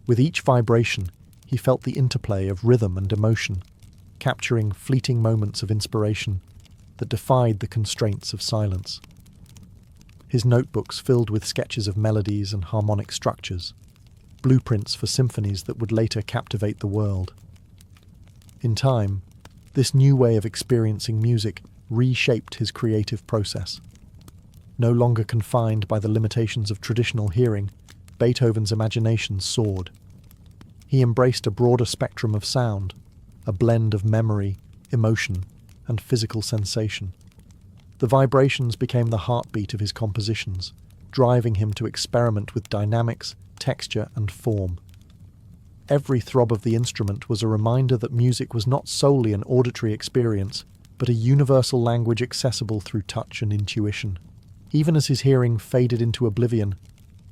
With each vibration, he felt the interplay of rhythm and emotion, capturing fleeting moments of inspiration that defied the constraints of silence. His notebooks filled with sketches of melodies and harmonic structures, blueprints for symphonies that would later captivate the world. In time, this new way of experiencing music reshaped his creative process. No longer confined by the limitations of traditional hearing, Beethoven's imagination soared. He embraced a broader spectrum of sound, a blend of memory, emotion, and physical sensation. The vibrations became the heartbeat of his compositions, driving him to experiment with dynamics, texture, and form. Every throb of the instrument was a reminder that music was not solely an auditory experience, but a universal language accessible through touch and intuition. Even as his hearing faded into oblivion,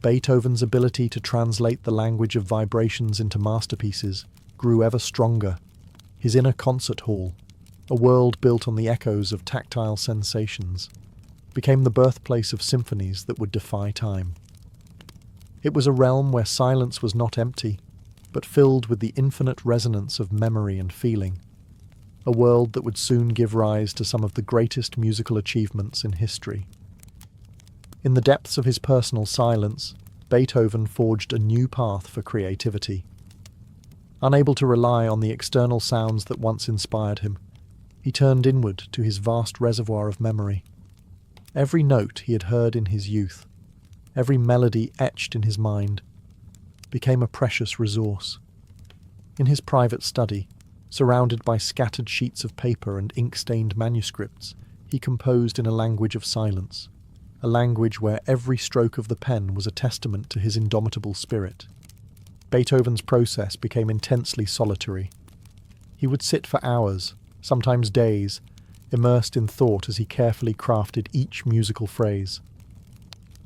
Beethoven's ability to translate the language of vibrations into masterpieces grew ever stronger. His inner concert hall, a world built on the echoes of tactile sensations, became the birthplace of symphonies that would defy time. It was a realm where silence was not empty, but filled with the infinite resonance of memory and feeling, a world that would soon give rise to some of the greatest musical achievements in history. In the depths of his personal silence, Beethoven forged a new path for creativity. Unable to rely on the external sounds that once inspired him, he turned inward to his vast reservoir of memory. Every note he had heard in his youth, every melody etched in his mind, became a precious resource. In his private study, surrounded by scattered sheets of paper and ink-stained manuscripts, he composed in a language of silence, a language where every stroke of the pen was a testament to his indomitable spirit. Beethoven's process became intensely solitary. He would sit for hours, sometimes days, immersed in thought as he carefully crafted each musical phrase.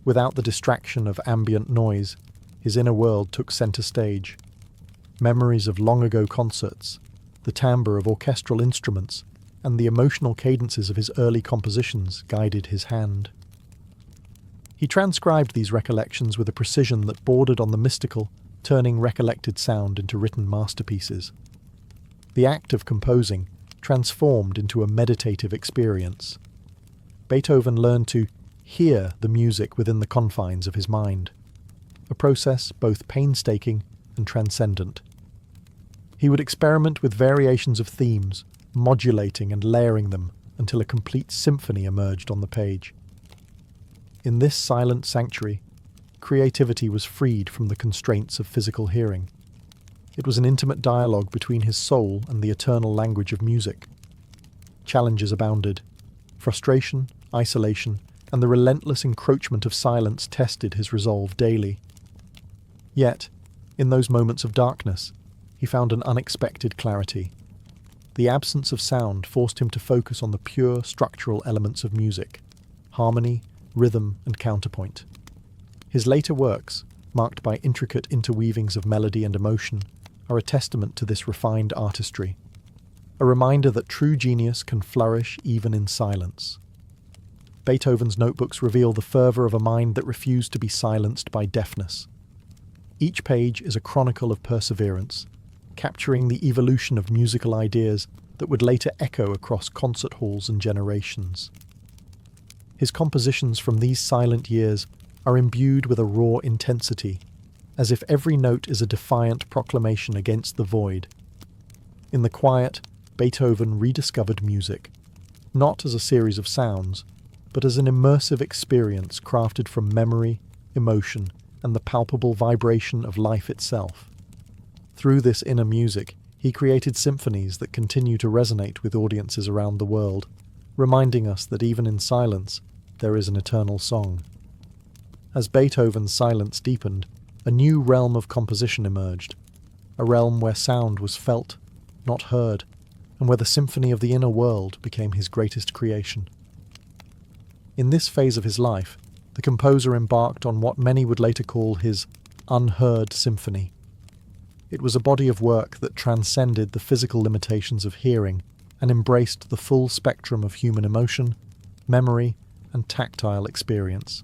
Without the distraction of ambient noise, his inner world took center stage. Memories of long-ago concerts, the timbre of orchestral instruments, and the emotional cadences of his early compositions guided his hand. He transcribed these recollections with a precision that bordered on the mystical, turning recollected sound into written masterpieces. The act of composing transformed into a meditative experience. Beethoven learned to hear the music within the confines of his mind, a process both painstaking and transcendent. He would experiment with variations of themes, modulating and layering them until a complete symphony emerged on the page. In this silent sanctuary, creativity was freed from the constraints of physical hearing. It was an intimate dialogue between his soul and the eternal language of music. Challenges abounded. Frustration, isolation, and the relentless encroachment of silence tested his resolve daily. Yet, in those moments of darkness, he found an unexpected clarity. The absence of sound forced him to focus on the pure structural elements of music: harmony, rhythm, and counterpoint. His later works, marked by intricate interweavings of melody and emotion, are a testament to this refined artistry, a reminder that true genius can flourish even in silence. Beethoven's notebooks reveal the fervour of a mind that refused to be silenced by deafness. Each page is a chronicle of perseverance, capturing the evolution of musical ideas that would later echo across concert halls and generations. His compositions from these silent years are imbued with a raw intensity, as if every note is a defiant proclamation against the void. In the quiet, Beethoven rediscovered music, not as a series of sounds, but as an immersive experience crafted from memory, emotion, and the palpable vibration of life itself. Through this inner music, he created symphonies that continue to resonate with audiences around the world, reminding us that even in silence, there is an eternal song. As Beethoven's silence deepened, a new realm of composition emerged, a realm where sound was felt, not heard, and where the symphony of the inner world became his greatest creation. In this phase of his life, the composer embarked on what many would later call his unheard symphony. It was a body of work that transcended the physical limitations of hearing and embraced the full spectrum of human emotion, memory, and tactile experience.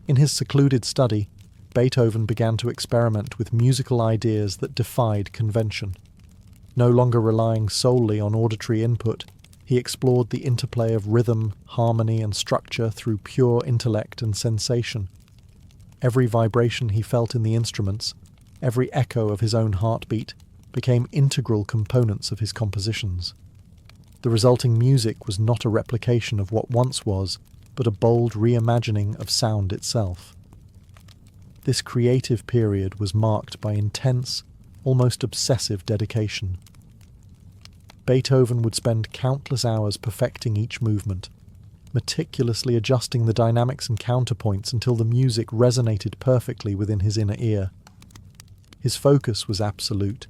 In his secluded study, Beethoven began to experiment with musical ideas that defied convention. No longer relying solely on auditory input, he explored the interplay of rhythm, harmony, and structure through pure intellect and sensation. Every vibration he felt in the instruments, every echo of his own heartbeat, became integral components of his compositions. The resulting music was not a replication of what once was, but a bold reimagining of sound itself. This creative period was marked by intense, almost obsessive dedication. Beethoven would spend countless hours perfecting each movement, meticulously adjusting the dynamics and counterpoints until the music resonated perfectly within his inner ear. His focus was absolute,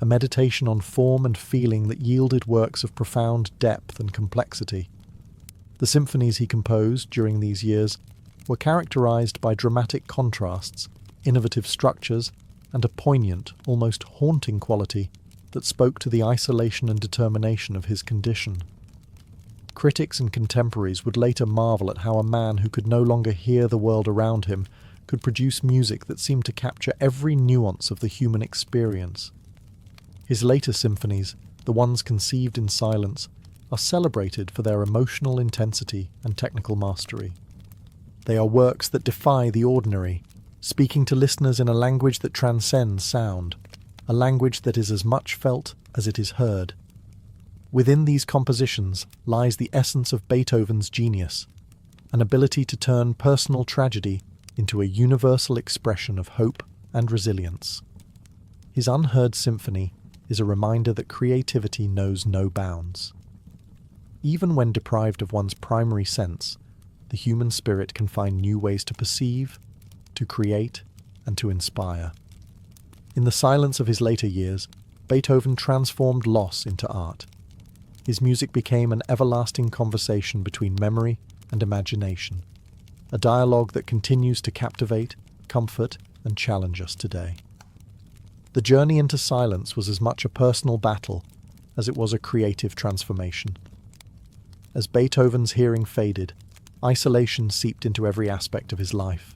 a meditation on form and feeling that yielded works of profound depth and complexity. The symphonies he composed during these years were characterized by dramatic contrasts, innovative structures, and a poignant, almost haunting quality that spoke to the isolation and determination of his condition. Critics and contemporaries would later marvel at how a man who could no longer hear the world around him could produce music that seemed to capture every nuance of the human experience. His later symphonies, the ones conceived in silence, are celebrated for their emotional intensity and technical mastery. They are works that defy the ordinary, speaking to listeners in a language that transcends sound, a language that is as much felt as it is heard. Within these compositions lies the essence of Beethoven's genius, an ability to turn personal tragedy into a universal expression of hope and resilience. His Unheard Symphony is a reminder that creativity knows no bounds. Even when deprived of one's primary sense, the human spirit can find new ways to perceive, to create, and to inspire. In the silence of his later years, Beethoven transformed loss into art. His music became an everlasting conversation between memory and imagination, a dialogue that continues to captivate, comfort, and challenge us today. The journey into silence was as much a personal battle as it was a creative transformation. As Beethoven's hearing faded, isolation seeped into every aspect of his life.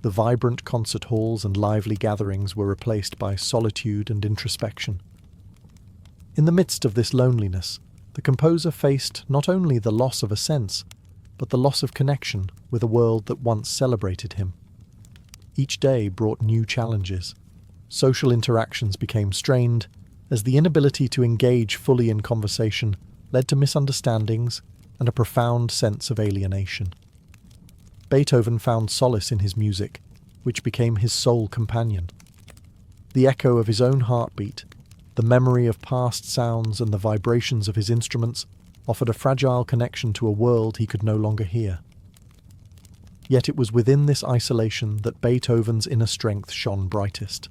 The vibrant concert halls and lively gatherings were replaced by solitude and introspection. In the midst of this loneliness, the composer faced not only the loss of a sense, but the loss of connection with a world that once celebrated him. Each day brought new challenges. Social interactions became strained, as the inability to engage fully in conversation led to misunderstandings and a profound sense of alienation. Beethoven found solace in his music, which became his sole companion. The echo of his own heartbeat, the memory of past sounds and the vibrations of his instruments offered a fragile connection to a world he could no longer hear. Yet it was within this isolation that Beethoven's inner strength shone brightest.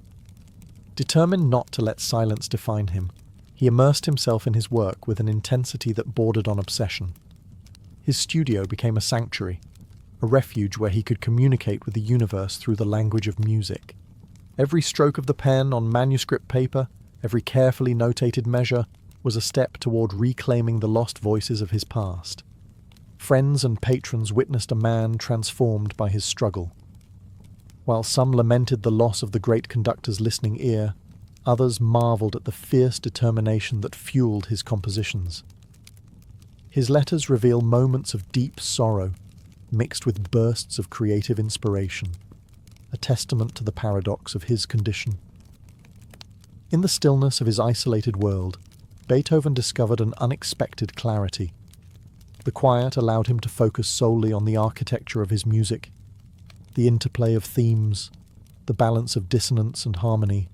Determined not to let silence define him, he immersed himself in his work with an intensity that bordered on obsession. His studio became a sanctuary, a refuge where he could communicate with the universe through the language of music. Every stroke of the pen on manuscript paper, every carefully notated measure, was a step toward reclaiming the lost voices of his past. Friends and patrons witnessed a man transformed by his struggle. While some lamented the loss of the great conductor's listening ear, others marveled at the fierce determination that fueled his compositions. His letters reveal moments of deep sorrow, mixed with bursts of creative inspiration, a testament to the paradox of his condition. In the stillness of his isolated world, Beethoven discovered an unexpected clarity. The quiet allowed him to focus solely on the architecture of his music, the interplay of themes, the balance of dissonance and harmony,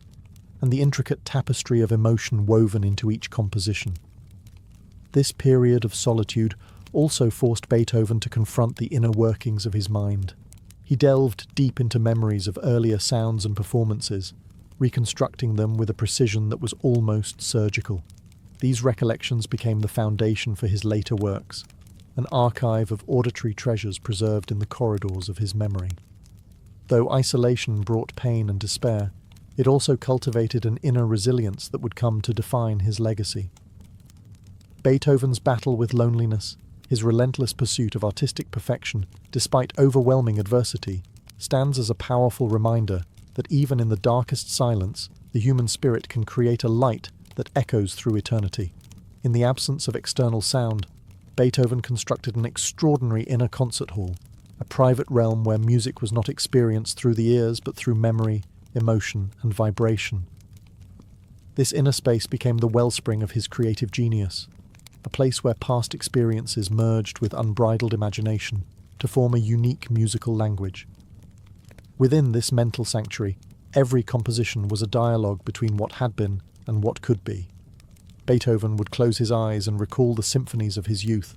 and the intricate tapestry of emotion woven into each composition. This period of solitude also forced Beethoven to confront the inner workings of his mind. He delved deep into memories of earlier sounds and performances, reconstructing them with a precision that was almost surgical. These recollections became the foundation for his later works, an archive of auditory treasures preserved in the corridors of his memory. Though isolation brought pain and despair, it also cultivated an inner resilience that would come to define his legacy. Beethoven's battle with loneliness, his relentless pursuit of artistic perfection, despite overwhelming adversity, stands as a powerful reminder that even in the darkest silence, the human spirit can create a light that echoes through eternity. In the absence of external sound, Beethoven constructed an extraordinary inner concert hall, a private realm where music was not experienced through the ears but through memory, emotion, and vibration. This inner space became the wellspring of his creative genius, a place where past experiences merged with unbridled imagination to form a unique musical language. Within this mental sanctuary, every composition was a dialogue between what had been and what could be. Beethoven would close his eyes and recall the symphonies of his youth,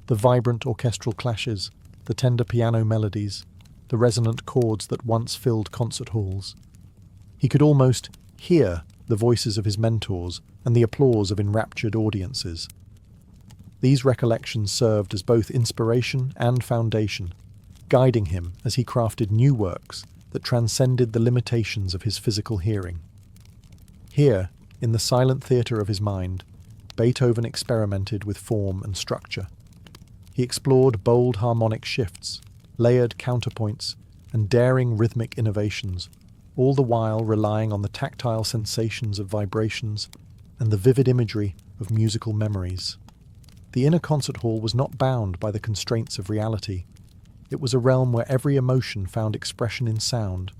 the vibrant orchestral clashes, the tender piano melodies, the resonant chords that once filled concert halls. He could almost hear the voices of his mentors and the applause of enraptured audiences. These recollections served as both inspiration and foundation, guiding him as he crafted new works that transcended the limitations of his physical hearing. Here, in the silent theatre of his mind, Beethoven experimented with form and structure. He explored bold harmonic shifts, layered counterpoints, and daring rhythmic innovations, all the while relying on the tactile sensations of vibrations and the vivid imagery of musical memories. The inner concert hall was not bound by the constraints of reality. It was a realm where every emotion found expression in sound,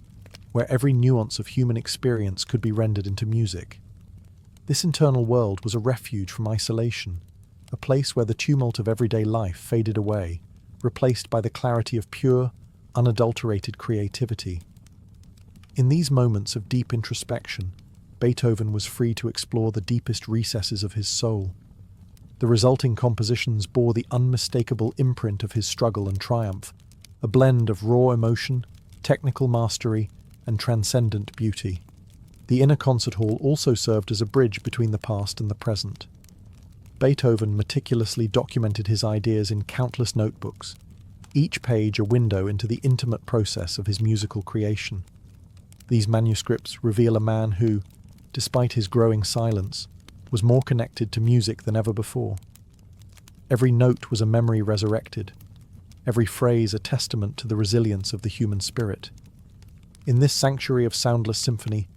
where every nuance of human experience could be rendered into music. This internal world was a refuge from isolation, a place where the tumult of everyday life faded away, replaced by the clarity of pure, unadulterated creativity. In these moments of deep introspection, Beethoven was free to explore the deepest recesses of his soul. The resulting compositions bore the unmistakable imprint of his struggle and triumph, a blend of raw emotion, technical mastery, and transcendent beauty. The inner concert hall also served as a bridge between the past and the present. Beethoven meticulously documented his ideas in countless notebooks, each page a window into the intimate process of his musical creation. These manuscripts reveal a man who, despite his growing silence, was more connected to music than ever before. Every note was a memory resurrected, every phrase a testament to the resilience of the human spirit. In this sanctuary of soundless symphony,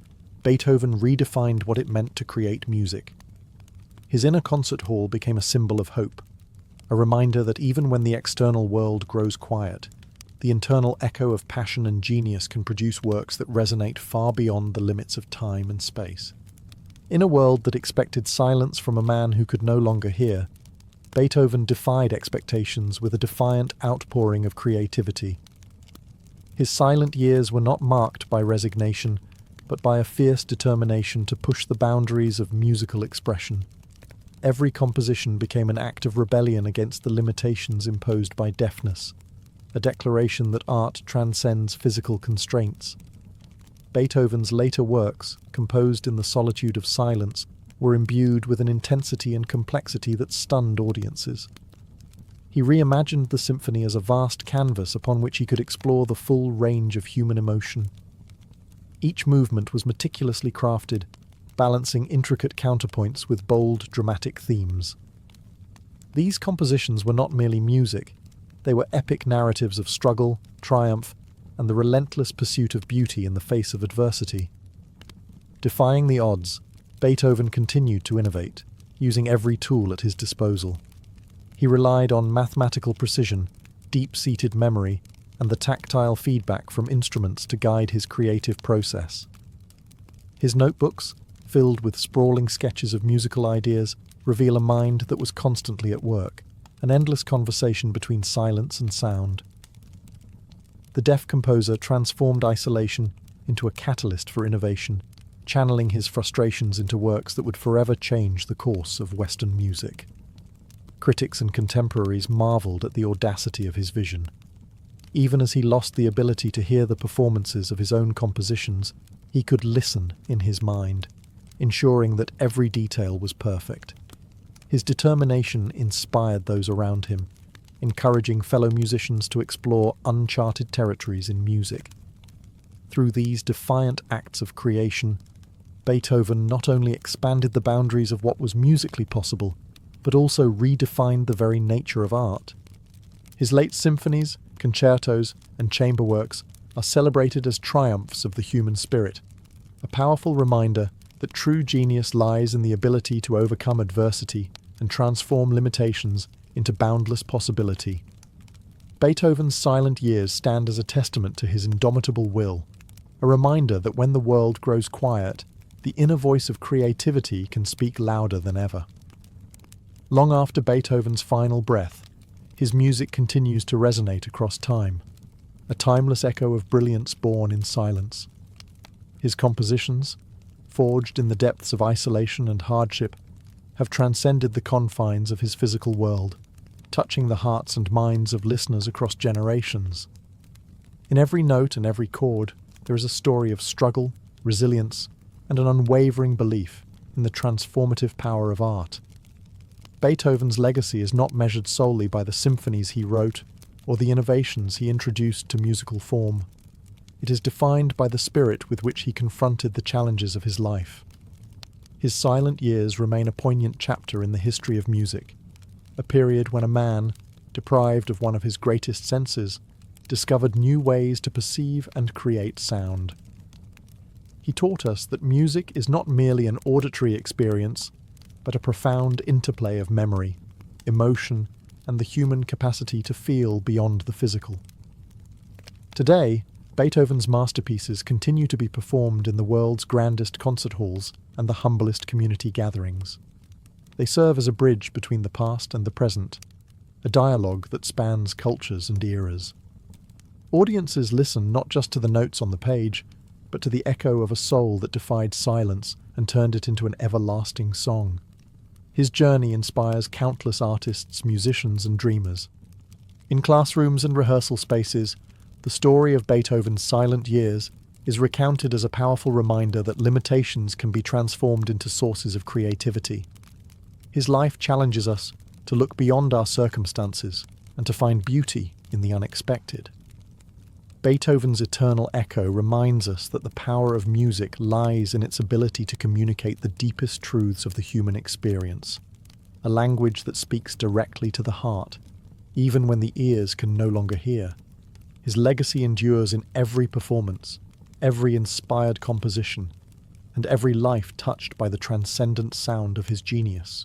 Beethoven redefined what it meant to create music. His inner concert hall became a symbol of hope, a reminder that even when the external world grows quiet, the internal echo of passion and genius can produce works that resonate far beyond the limits of time and space. In a world that expected silence from a man who could no longer hear, Beethoven defied expectations with a defiant outpouring of creativity. His silent years were not marked by resignation, but by a fierce determination to push the boundaries of musical expression. Every composition became an act of rebellion against the limitations imposed by deafness, a declaration that art transcends physical constraints. Beethoven's later works, composed in the solitude of silence, were imbued with an intensity and complexity that stunned audiences. He reimagined the symphony as a vast canvas upon which he could explore the full range of human emotion. Each movement was meticulously crafted, balancing intricate counterpoints with bold, dramatic themes. These compositions were not merely music, they were epic narratives of struggle, triumph, and the relentless pursuit of beauty in the face of adversity. Defying the odds, Beethoven continued to innovate, using every tool at his disposal. He relied on mathematical precision, deep-seated memory, and the tactile feedback from instruments to guide his creative process. His notebooks, filled with sprawling sketches of musical ideas, reveal a mind that was constantly at work, an endless conversation between silence and sound. The deaf composer transformed isolation into a catalyst for innovation, channeling his frustrations into works that would forever change the course of Western music. Critics and contemporaries marveled at the audacity of his vision. Even as he lost the ability to hear the performances of his own compositions, he could listen in his mind, ensuring that every detail was perfect. His determination inspired those around him, encouraging fellow musicians to explore uncharted territories in music. Through these defiant acts of creation, Beethoven not only expanded the boundaries of what was musically possible, but also redefined the very nature of art. His late symphonies, concertos, and chamber works are celebrated as triumphs of the human spirit, a powerful reminder that true genius lies in the ability to overcome adversity and transform limitations into boundless possibility. Beethoven's silent years stand as a testament to his indomitable will, a reminder that when the world grows quiet, the inner voice of creativity can speak louder than ever. Long after Beethoven's final breath, his music continues to resonate across time, a timeless echo of brilliance born in silence. His compositions, forged in the depths of isolation and hardship, have transcended the confines of his physical world, touching the hearts and minds of listeners across generations. In every note and every chord, there is a story of struggle, resilience, and an unwavering belief in the transformative power of art. Beethoven's legacy is not measured solely by the symphonies he wrote or the innovations he introduced to musical form. It is defined by the spirit with which he confronted the challenges of his life. His silent years remain a poignant chapter in the history of music, a period when a man, deprived of one of his greatest senses, discovered new ways to perceive and create sound. He taught us that music is not merely an auditory experience, but a profound interplay of memory, emotion, and the human capacity to feel beyond the physical. Today, Beethoven's masterpieces continue to be performed in the world's grandest concert halls and the humblest community gatherings. They serve as a bridge between the past and the present, a dialogue that spans cultures and eras. Audiences listen not just to the notes on the page, but to the echo of a soul that defied silence and turned it into an everlasting song. His journey inspires countless artists, musicians, and dreamers. In classrooms and rehearsal spaces, the story of Beethoven's silent years is recounted as a powerful reminder that limitations can be transformed into sources of creativity. His life challenges us to look beyond our circumstances and to find beauty in the unexpected. Beethoven's eternal echo reminds us that the power of music lies in its ability to communicate the deepest truths of the human experience, a language that speaks directly to the heart, even when the ears can no longer hear. His legacy endures in every performance, every inspired composition, and every life touched by the transcendent sound of his genius.